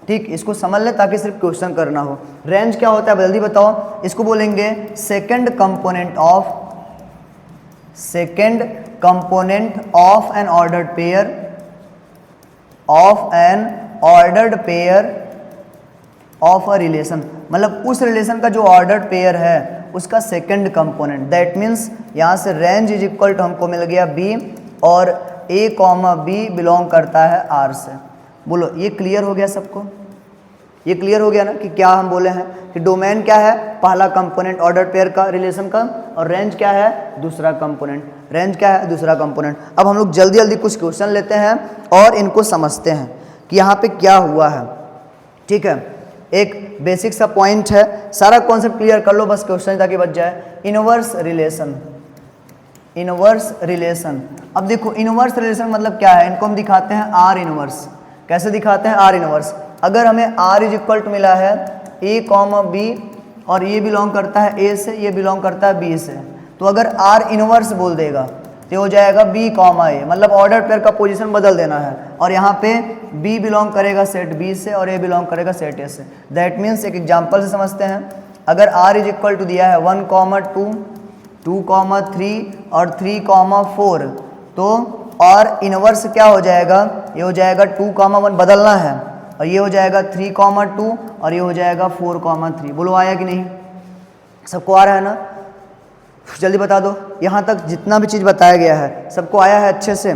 ठीक, इसको समझ ले ताकि सिर्फ क्वेश्चन करना हो। रेंज क्या होता है जल्दी बताओ, इसको बोलेंगे second component of N ordered pair of a relation. मतलब उस रिलेशन का जो ऑर्डर्ड पेयर है उसका सेकंड कंपोनेंट। दैट मीन्स यहाँ से रेंज इज इक्वल टू हमको मिल गया b और a कॉमा b बिलोंग करता है r से। बोलो ये क्लियर हो गया सबको, ये क्लियर हो गया ना कि क्या हम बोले हैं कि डोमेन क्या है, पहला कंपोनेंट ऑर्डर पेयर का रिलेशन का, और रेंज क्या है, दूसरा कंपोनेंट। रेंज क्या है, दूसरा कंपोनेंट। अब हम लोग जल्दी जल्दी कुछ क्वेश्चन लेते हैं और इनको समझते हैं कि यहाँ पे क्या हुआ है, ठीक है। एक बेसिक सा पॉइंट है, सारा कॉन्सेप्ट क्लियर कर लो बस क्वेश्चन ताकि बच जाए। Inverse relation. अब देखो इनवर्स रिलेशन मतलब क्या है, इनको हम दिखाते हैं आर इनवर्स। कैसे दिखाते हैं, आर इनवर्स। अगर हमें r इज इक्वल टू मिला है a कॉमा b और ये बिलोंग करता है a से, ये बिलोंग करता है b से, तो अगर r इनवर्स बोल देगा तो हो जाएगा b कॉमा a, मतलब ऑर्डर पेयर का पोजीशन बदल देना है। और यहाँ पे b बिलोंग करेगा सेट b से और a बिलोंग करेगा सेट a से। दैट मीन्स एक एग्जांपल से समझते हैं। अगर r इज इक्वल टू दिया है 1 कॉमा 2, 2 कॉमा 3 और 3 कॉमा 4, तो और इनवर्स क्या हो जाएगा, ये हो जाएगा 2 कॉमा 1 बदलना है, और ये हो जाएगा 3 कॉमा 2 और ये हो जाएगा 4 कॉमा 3। बोलो आया कि नहीं, सबको आ रहा है ना, जल्दी बता दो। यहाँ तक जितना भी चीज़ बताया गया है सबको आया है अच्छे से।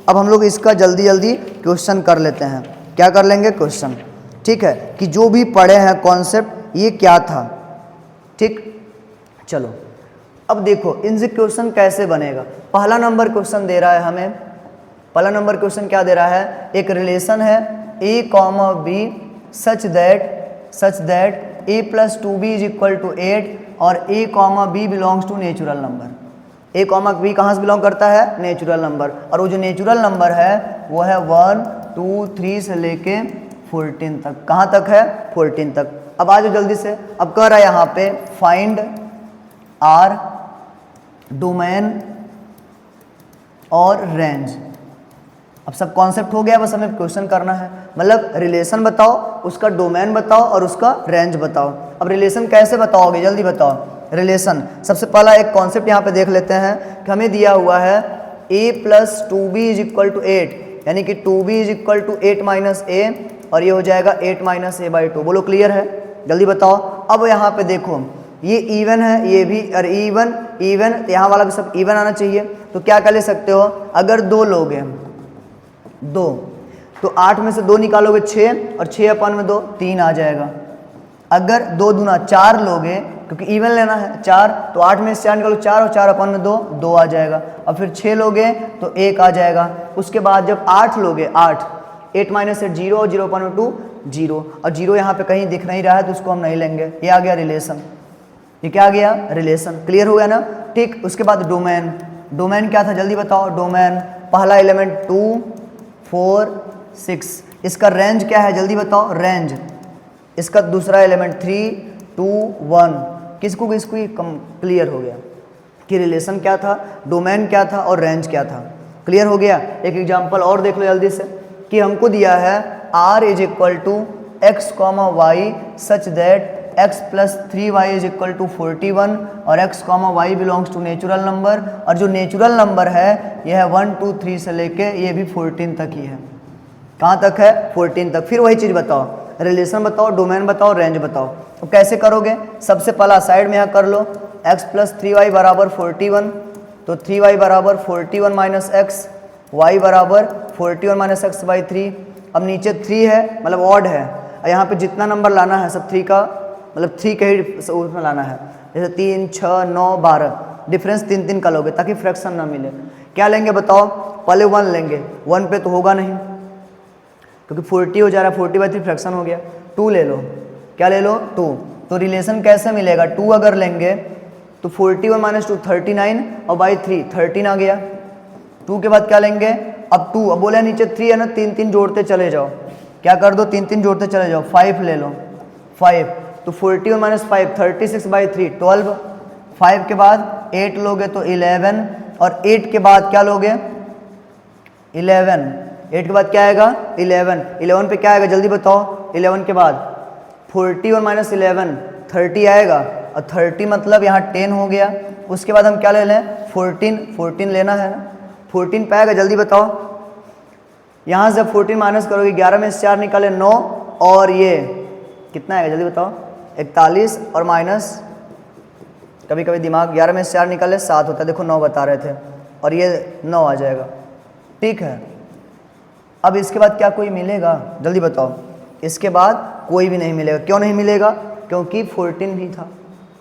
अब हम लोग इसका जल्दी जल्दी क्वेश्चन कर लेते हैं। क्या कर लेंगे, क्वेश्चन, ठीक है, कि जो भी पढ़े हैं कॉन्सेप्ट ये क्या था, ठीक। चलो अब देखो इनसे क्वेश्चन कैसे बनेगा। पहला नंबर क्वेश्चन दे रहा है हमें, पहला नंबर क्वेश्चन क्या दे रहा है, एक रिलेशन है a comma b such that a plus 2b is equal to 8 और a comma b belongs to natural number. A comma B कहाँ से बिलोंग करता है, नेचुरल नंबर, और वो जो नेचुरल नंबर है वो है 1 2 3 से लेके 14 तक। कहाँ तक है, 14 तक। अब आ जाओ जल्दी से, अब कह रहा है यहाँ पे फाइंड आर डोमेन और रेंज। अब सब कॉन्सेप्ट हो गया, बस हमें क्वेश्चन करना है, मतलब रिलेशन बताओ, उसका डोमेन बताओ और उसका रेंज बताओ। अब रिलेशन कैसे बताओगे, जल्दी बताओ। रिलेशन सबसे पहला एक कॉन्सेप्ट यहाँ पे देख लेते हैं कि हमें दिया हुआ है a plus 2b is equal to 8, यानी कि 2b is equal to 8 minus A, और ये हो जाएगा 8 माइनस ए बाई 2। बोलो क्लियर है, जल्दी बताओ। अब यहाँ पे देखो ये इवन है, ये भी, और इवन इवन यहाँ वाला भी सब इवन आना चाहिए। तो क्या कर ले सकते हो, अगर 2 लोग हैं 2, तो 8 में से 2 निकालोगे 6, और 6 अपन में 2 3 आ जाएगा। अगर 2 दूना 4 लोगे, क्योंकि इवन लेना है 4, तो 8 में से 4 निकालो 4, और 4 अपन में 2 2 आ जाएगा। और फिर 6 लोगे तो 1 आ जाएगा। उसके बाद जब 8 लोगे 8 माइनस 8 0, और 0 अपन में 2 0, और 0 यहाँ पे कहीं दिख नहीं रहा है तो उसको हम नहीं लेंगे। ये आ गया रिलेशन, ये क्या आ गया, रिलेशन। क्लियर हो गया ना, ठीक। उसके बाद डोमेन, डोमेन क्या था जल्दी बताओ। डोमेन पहला एलिमेंट 2 4 6, इसका रेंज क्या है जल्दी बताओ, रेंज। इसका दूसरा एलिमेंट 3 2 1, किसको किसको ये कम क्लियर हो गया कि रिलेशन क्या था, डोमेन क्या था और रेंज क्या था। क्लियर हो गया। एक एग्जांपल और देख लो जल्दी से, कि हमको दिया है r is equal to X comma Y such that x plus 3y is equal to 41, और x comma Y belongs to natural number, और जो नेचुरल नंबर है यह है 1 2 3 से लेके ये भी 14 तक ही है। कहाँ तक है, 14 तक। फिर वही चीज़ बताओ, रिलेशन बताओ, डोमेन बताओ, रेंज बताओ। तो कैसे करोगे, सबसे पहला साइड में यहाँ कर लो, x प्लस 3y बराबर 41, तो 3y बराबर 41 माइनस एक्स, y बराबर 41 माइनस एक्स बाई 3। अब नीचे 3 है, मतलब ऑड है, और यहाँ पे जितना नंबर लाना है सब 3 का, मतलब 3 के ही उसमें लाना है। जैसे 3 6 9 12, डिफरेंस 3 3 का लोगे ताकि फ्रैक्शन ना मिले। क्या लेंगे बताओ, पहले 1 लेंगे, 1 पे तो होगा नहीं क्योंकि 40 हो जा रहा है, 40 बाई 3 फ्रैक्शन हो गया। 2 ले लो, क्या ले लो 2। तो रिलेशन कैसे मिलेगा, 2 अगर लेंगे तो 41 माइनस 2 39, और बाई 3 13 आ गया। 2 के बाद क्या लेंगे, अब 2, अब बोले नीचे 3 है ना, 3 3 जोड़ते चले जाओ, क्या कर दो 3 3 जोड़ते चले जाओ, 5 ले लो 5, तो 41 माइनस 5 36 बाई 3 12, 5 के बाद 8 लोगे तो 11, और 8 के बाद क्या लोगे 11, 8 के बाद क्या आएगा 11, 11 पे क्या आएगा जल्दी बताओ। 11 के बाद 41 माइनस 11 30 आएगा, और 30 मतलब यहाँ 10 हो गया। उसके बाद हम क्या ले लें 14 लेना है ना, 14 पे आएगा जल्दी बताओ। यहाँ से 14 माइनस करोगे 11 में से 4 निकाले 9, और ये कितना आएगा जल्दी बताओ 41, और माइनस कभी कभी दिमाग 11 में से 4 निकाले 7 होता है, देखो 9 बता रहे थे, और ये 9 आ जाएगा। ठीक है, अब इसके बाद क्या कोई मिलेगा जल्दी बताओ। इसके बाद कोई भी नहीं मिलेगा। क्यों नहीं मिलेगा, क्योंकि 14 भी था,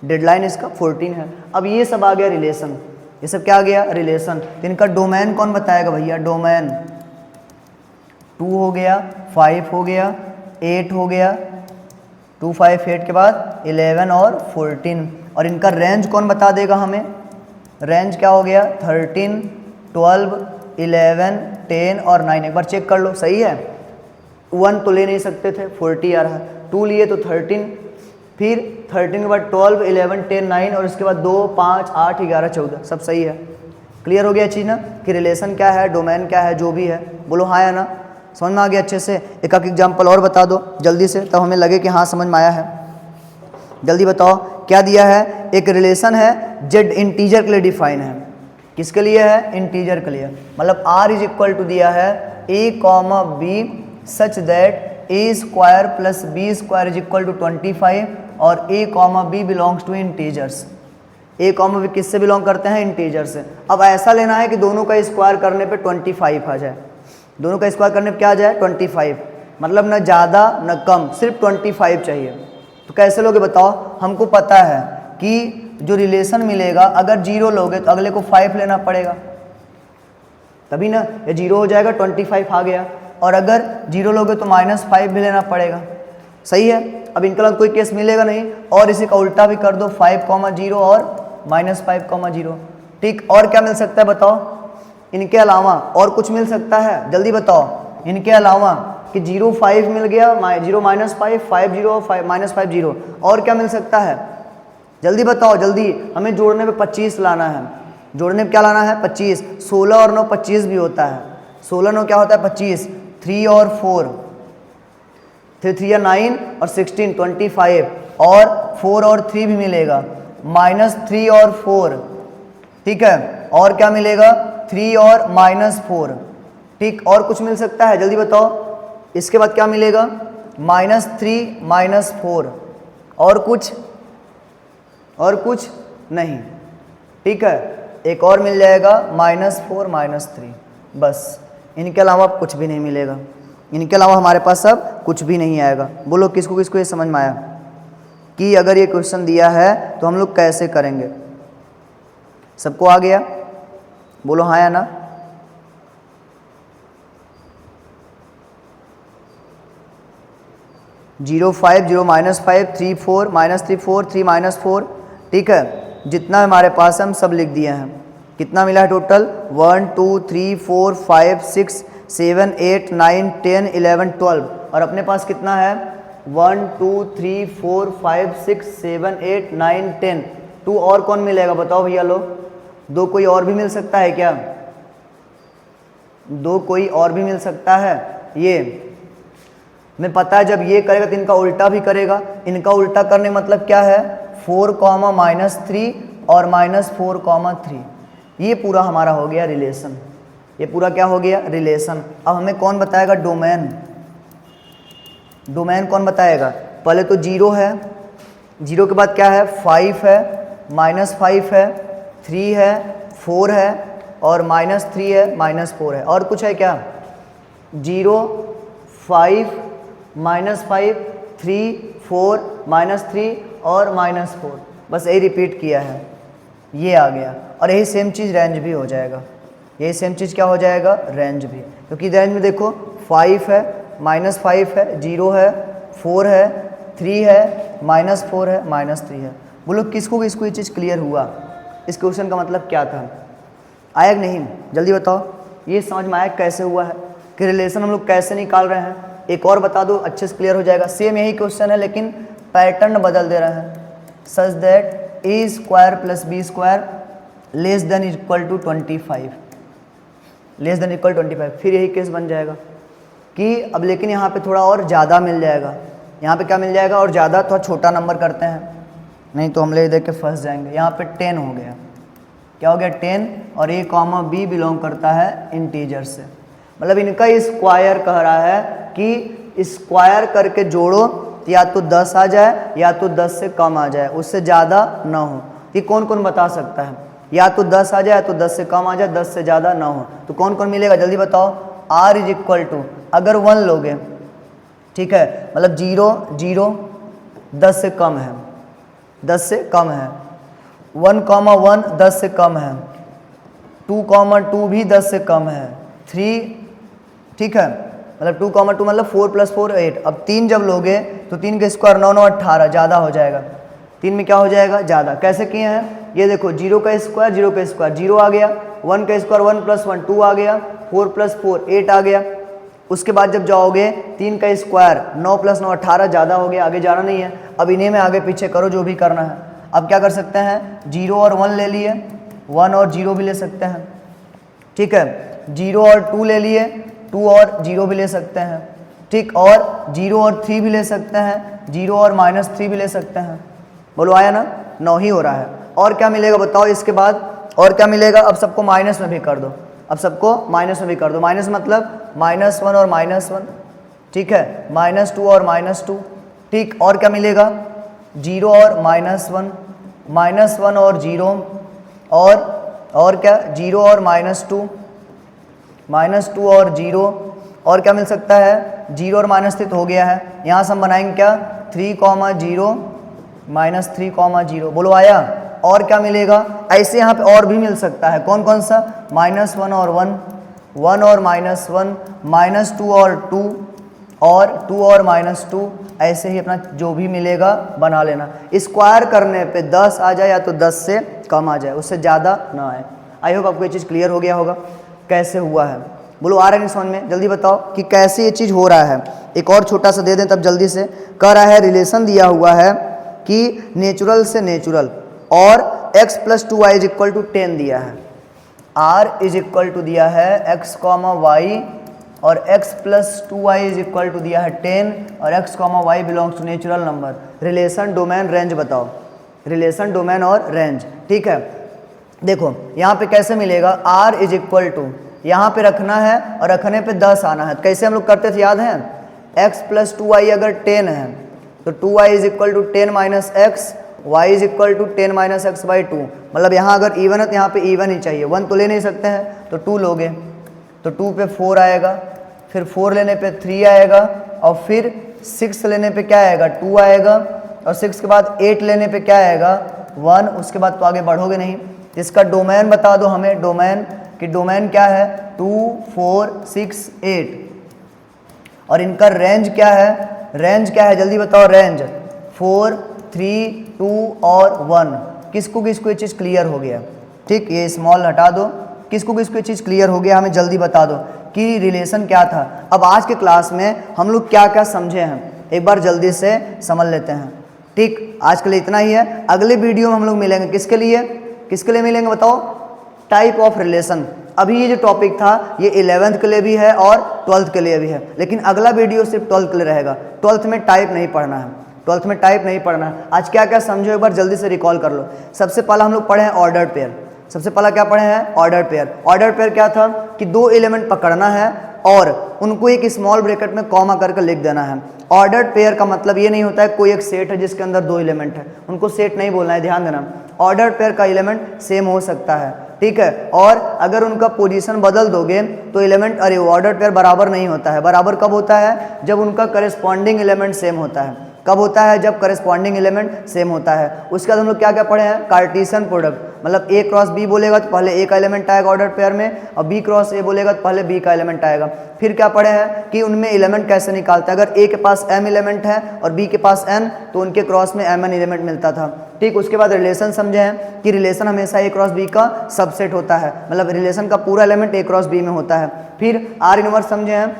डेडलाइन इसका 14 है। अब ये सब आ गया रिलेशन, ये सब क्या आ गया रिलेशन। तो इनका डोमेन कौन बताएगा भैया, डोमेन 2 हो गया, 5 हो गया, 8 हो गया, 2 5 8 के बाद 11 और 14, और इनका रेंज कौन बता देगा हमें, रेंज क्या हो गया 13 12 11 10 और 9। एक बार चेक कर लो सही है। 1 तो ले नहीं सकते थे, 40 आ रहा है, 2 लिए तो 13, फिर 13 के बाद 12 11 10 9, और उसके बाद 2 5 8 11 14, सब सही है। क्लियर हो गया चीज़ ना, कि रिलेशन क्या है, डोमेन क्या है, जो भी है। बोलो हाँ या ना, समझ में आ गया अच्छे से। एक एग्जाम्पल और बता दो जल्दी से, तब हमें लगे कि हाँ समझ में आया है। जल्दी बताओ क्या दिया है, एक रिलेशन है जेड इंटीजर के लिए डिफाइन है। किसके लिए है, इंटीजर के लिए, मतलब r इज इक्वल टू दिया है a comma B such that a square plus B square is equal to 25, और a comma B belongs to integers. a comma B किससे बिलोंग करते हैं, इंटीजर से। अब ऐसा लेना है कि दोनों का स्क्वायर करने पे 25 आ जाए, दोनों का स्क्वायर करने पे क्या आ जाए 25, मतलब न ज़्यादा न कम, सिर्फ 25 चाहिए। तो कैसे लोगे बताओ, हमको पता है कि जो रिलेशन मिलेगा अगर 0 लोगे तो अगले को 5 लेना पड़ेगा, तभी ना ये 0 हो जाएगा, 25 आ गया। और अगर 0 लोगे तो -5 भी लेना पड़ेगा, सही है। अब इनके बाद कोई केस मिलेगा नहीं, और इसी का उल्टा भी कर दो 5, 0 और -5, 0। ठीक, और क्या मिल सकता है बताओ, इनके अलावा और कुछ मिल सकता है, जल्दी बताओ, इनके अलावा कि 0 5 मिल गया, 0 -5 5 0 -5 0, और क्या मिल सकता है, जल्दी बताओ जल्दी, हमें जोड़ने पे 25 लाना है, जोड़ने पे क्या लाना है 25, 16 और 9 25 भी होता है, 16 9 क्या होता है 25, 3 और 4, 3 या 9 और 16 25, और 4 और 3 भी मिलेगा, -3 और 4, ठीक है, और क्या मिलेगा 3 और -4, ठीक, और कुछ मिल सकता है, जल्दी बताओ, इसके बाद क्या मिलेगा -3 -4, और कुछ नहीं, ठीक है, एक और मिल जाएगा -4 -3, बस, इनके अलावा कुछ भी नहीं मिलेगा, इनके अलावा हमारे पास अब कुछ भी नहीं आएगा। बोलो किसको किसको ये समझ में आया कि अगर ये क्वेश्चन दिया है तो हम लोग कैसे करेंगे, सबको आ गया, बोलो हाँ या ना। जीरो 5 0 -5 3 4 -3 4 3 -4, ठीक है, जितना हमारे पास हम सब लिख दिए हैं, कितना मिला है टोटल 1 2 3 4 5 6 7 8 9 10 11 12, और अपने पास कितना है 1 2 3 4 5 6 7 8 9 10, 2 और कौन मिलेगा बताओ भैया लोग, 2 कोई और भी मिल सकता है क्या, 2 कोई और भी मिल सकता है, ये मैं पता है जब ये करेगा तो इनका उल्टा भी करेगा, इनका उल्टा करने मतलब क्या है 4 -3 और -4 3, ये पूरा हमारा हो गया रिलेशन, ये पूरा क्या हो गया रिलेशन। अब हमें कौन बताएगा डोमेन, डोमेन कौन बताएगा, पहले तो 0 है, 0 के बाद क्या है 5 है, -5 है, 3 है, 4 है, और -3 है, -4 है, और कुछ है क्या 0 5 -5 3 4 -3 और -4, बस यही रिपीट किया है, ये आ गया, और यही सेम चीज़ रेंज भी हो जाएगा, यही सेम चीज़ क्या हो जाएगा रेंज भी, क्योंकि रेंज में देखो 5 है, -5 है, 0 है, 4 है, 3 है, -4 है, -3 है। बोलो किसको किसको ये चीज़ क्लियर हुआ, इस क्वेश्चन का मतलब क्या था, आया कि नहीं, जल्दी बताओ, ये समझ में आया कैसे हुआ है कि रिलेशन हम लोग कैसे निकाल रहे हैं, एक और बता दो अच्छे से क्लियर हो जाएगा, सेम यही क्वेश्चन है लेकिन पैटर्न बदल दे रहे हैं, such that a² + b² less than equal to 25, less than equal 25, फिर यही केस बन जाएगा कि अब लेकिन यहाँ पे थोड़ा और ज़्यादा मिल जाएगा, यहाँ पे क्या मिल जाएगा और ज़्यादा, थोड़ा छोटा नंबर करते हैं, नहीं तो हम ले देख के फंस जाएंगे, यहाँ पे 10 हो गया, क्या हो गया 10, और a, b बिलोंग करता है इंटीजर से, मतलब इनका स्क्वायर कह रहा है कि स्क्वायर करके जोड़ो तो या तो 10 आ जाए या तो 10 से कम आ जाए, उससे ज़्यादा ना हो, ये कौन कौन बता सकता है, या तो 10 आ जाए या तो 10 से कम आ जाए, 10 से ज़्यादा ना हो, तो कौन कौन मिलेगा जल्दी बताओ, r = अगर 1 लोगे, ठीक है, मतलब 0 0 10 से कम है, 10 से कम है, 1 1 10 से कम है, 2 2 भी 10 से कम है, 3, ठीक है, मतलब 2 2 मतलब 4 + 4 8, अब 3 जब लोगे तो 3 का स्क्वायर 9 9 18, ज़्यादा हो जाएगा, 3 में क्या हो जाएगा ज़्यादा, कैसे किए हैं ये देखो, 0 का स्क्वायर 0 का स्क्वायर 0 आ गया, 1 का स्क्वायर 1 + 1 2 आ गया, 4 + 4 8 आ गया, उसके बाद जब जाओगे 3 का स्क्वायर 9 + 9 18, ज़्यादा हो गया, आगे जाना नहीं है, अब इन्हें में आगे पीछे करो जो भी करना है। अब क्या कर सकते हैं 0 और 1 ले लिए, 1 और 0 भी ले सकते हैं, ठीक है, 0 और 2 ले लिए, 2 और 0 भी ले सकते हैं, ठीक, और 0 और 3 भी ले सकते हैं, 0 और -3 भी ले सकते हैं, बोलो आया ना, 9 ही हो रहा है, और क्या मिलेगा बताओ इसके बाद, और क्या मिलेगा, अब सबको माइनस में भी कर दो, अब सबको माइनस में भी कर दो, माइनस मतलब -1 और -1, ठीक है, -2 और -2, ठीक, और क्या मिलेगा 0 और -1, -1 और 0, और क्या 0 और -2, -2 और 0, और क्या मिल सकता है 0 और -3 तो हो गया है, यहाँ से हम बनाएंगे क्या 3 0 -3 0, बोलो आया, और क्या मिलेगा, ऐसे यहाँ पे और भी मिल सकता है, कौन कौन सा -1 और 1, 1 और -1, -2 और 2, और 2 और -2, ऐसे ही अपना जो भी मिलेगा बना लेना, स्क्वायर करने पे 10 आ जाए या तो 10 से कम आ जाए, उससे ज़्यादा ना आए। आई होप आपको ये चीज़ क्लियर हो गया होगा कैसे हुआ है। बोलो आ रहा है नहीं समझ में? जल्दी बताओ कि कैसे ये चीज़ हो रहा है। एक और छोटा सा दे दें तब जल्दी से। कह रहा है रिलेशन दिया हुआ है कि नेचुरल से नेचुरल और x + 2y = 10 दिया है। r = दिया है x, y और x + 2y = दिया है 10 और x, y belongs to natural number. Relation, domain, range बताओ। रिलेशन, डोमेन और रेंज, ठीक है। देखो यहाँ पे कैसे मिलेगा, r = यहाँ पे रखना है और रखने पे 10 आना है। कैसे हम लोग करते थे याद है? x + 2y अगर 10 है तो 2y = 10 - x, y = 10 - x/2। मतलब यहाँ अगर इवन है तो यहाँ पे इवन ही चाहिए, 1 तो ले नहीं सकते हैं तो 2 लोगे, तो 2 पे 4 आएगा, फिर 4 लेने पे 3 आएगा और फिर 6 लेने पे क्या आएगा, 2 आएगा और 6 के बाद 8 लेने पे क्या आएगा, 1। उसके बाद तो आगे बढ़ोगे नहीं। इसका डोमेन बता दो हमें, डोमेन कि डोमेन क्या है, 2, 4, 6, 8 और इनका रेंज क्या है, रेंज क्या है जल्दी बताओ। रेंज 4, 3, 2 और 1। किसको किसको ये चीज़ क्लियर हो गया? ठीक, ये स्मॉल हटा दो। किसको किसको ये चीज़ क्लियर हो गया हमें जल्दी बता दो कि रिलेशन क्या था। अब आज के क्लास में हम लोग क्या क्या समझे हैं एक बार जल्दी से समझ लेते हैं। ठीक, आज के लिए इतना ही है। अगले वीडियो में हम लोग मिलेंगे किसके लिए, किसके लिए मिलेंगे बताओ? Type of relation. अभी ये जो टॉपिक था ये 11th के लिए भी है और 12th के लिए भी है, लेकिन अगला वीडियो सिर्फ 12th के लिए रहेगा। 12th में टाइप नहीं पढ़ना है, 12th में टाइप नहीं पढ़ना है। आज क्या क्या समझो एक बार जल्दी से रिकॉल कर लो। सबसे पहला हम लोग पढ़े हैं ऑर्डर्ड पेयर। सबसे पहला क्या पढ़े हैं? Ordered pair. ऑर्डर्ड पेयर क्या था कि 2 एलिमेंट पकड़ना है और उनको एक स्मॉल ब्रैकेट में कॉमा करके लिख देना है। ऑर्डर्ड पेयर का मतलब ये नहीं होता है कोई एक सेट है जिसके अंदर 2 एलिमेंट है, उनको सेट नहीं बोलना है, ध्यान देना। ऑर्डर्ड पेयर का एलिमेंट सेम हो सकता है, ठीक है, और अगर उनका पोजीशन बदल दोगे तो एलिमेंट, अरे ऑर्डर्ड पेयर बराबर नहीं होता है। बराबर कब होता है? जब उनका करेस्पॉन्डिंग एलिमेंट सेम होता है। कब होता है? जब करेस्पॉन्डिंग एलिमेंट सेम होता है। उसके बाद हम लोग क्या क्या पढ़े हैं? कार्टेशियन प्रोडक्ट, मतलब A क्रॉस B बोलेगा तो पहले A का एलिमेंट आएगा ऑर्डर पेयर में, और B क्रॉस A बोलेगा तो पहले B का एलिमेंट आएगा। फिर क्या पढ़े हैं कि उनमें एलिमेंट कैसे निकालते हैं। अगर A के पास M एलिमेंट है और B के पास N तो उनके क्रॉस में Mn एलिमेंट मिलता था। ठीक, उसके बाद रिलेशन समझे हैं कि रिलेशन हमेशा A क्रॉस B का सबसेट होता है, मतलब रिलेशन का पूरा एलिमेंट A क्रॉस B में होता है। फिर R इनवर्स समझे हैं,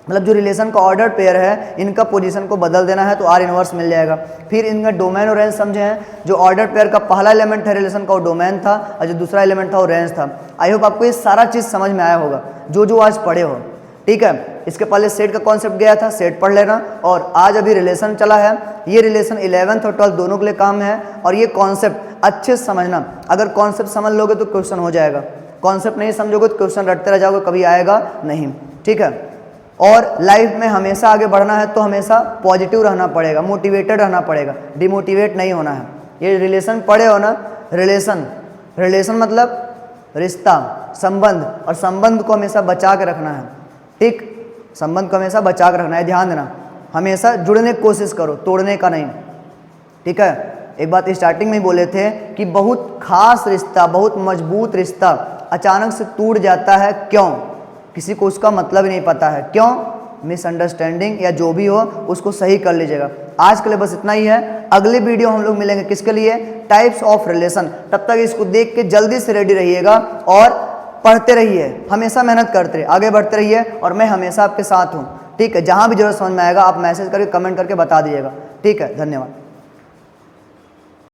मतलब जो रिलेशन का ऑर्डर पेयर है इनका पोजीशन को बदल देना है तो R इनवर्स मिल जाएगा। फिर इनका डोमेन और रेंज समझे हैं, जो ऑर्डर पेयर का पहला एलिमेंट है रिलेशन का वो डोमेन था और जो दूसरा एलिमेंट था वो रेंज था। आई होप आपको ये सारा चीज़ समझ में आया होगा जो आज पढ़े हो, ठीक है। इसके पहले सेट का कॉन्सेप्ट गया था, सेट पढ़ लेना, और आज अभी रिलेशन चला है। ये रिलेशन 11th और 12th दोनों के लिए काम है और ये कॉन्सेप्ट अच्छे से समझना। अगर कॉन्सेप्ट समझ लोगे तो क्वेश्चन हो जाएगा, कॉन्सेप्ट नहीं समझोगे तो क्वेश्चन रटते रह जाओगे, कभी आएगा नहीं, ठीक है। और लाइफ में हमेशा आगे बढ़ना है तो हमेशा पॉजिटिव रहना पड़ेगा, मोटिवेटेड रहना पड़ेगा, डिमोटिवेट नहीं होना है। ये रिलेशन पढ़े हो ना, रिलेशन मतलब रिश्ता, संबंध, और संबंध को हमेशा बचा के रखना है, ठीक। संबंध को हमेशा बचा के रखना है, ध्यान देना। हमेशा जुड़ने की कोशिश करो, तोड़ने का नहीं, ठीक है। एक बात स्टार्टिंग में ही बोले थे कि बहुत खास रिश्ता, बहुत मजबूत रिश्ता अचानक से टूट जाता है, क्यों? किसी को उसका मतलब ही नहीं पता है, क्यों? मिसअंडरस्टैंडिंग या जो भी हो उसको सही कर लीजिएगा। आज के लिए बस इतना ही है। अगले वीडियो हम लोग मिलेंगे किसके लिए? Types of relation. तब तक इसको देख के जल्दी से रेडी रहिएगा और पढ़ते रहिए, हमेशा मेहनत करते रहिए, आगे बढ़ते रहिए, और मैं हमेशा आपके साथ हूँ, ठीक है। जहाँ भी जरूरत समझ में आएगा आप मैसेज करके, कमेंट करके बता दीजिएगा, ठीक है। धन्यवाद।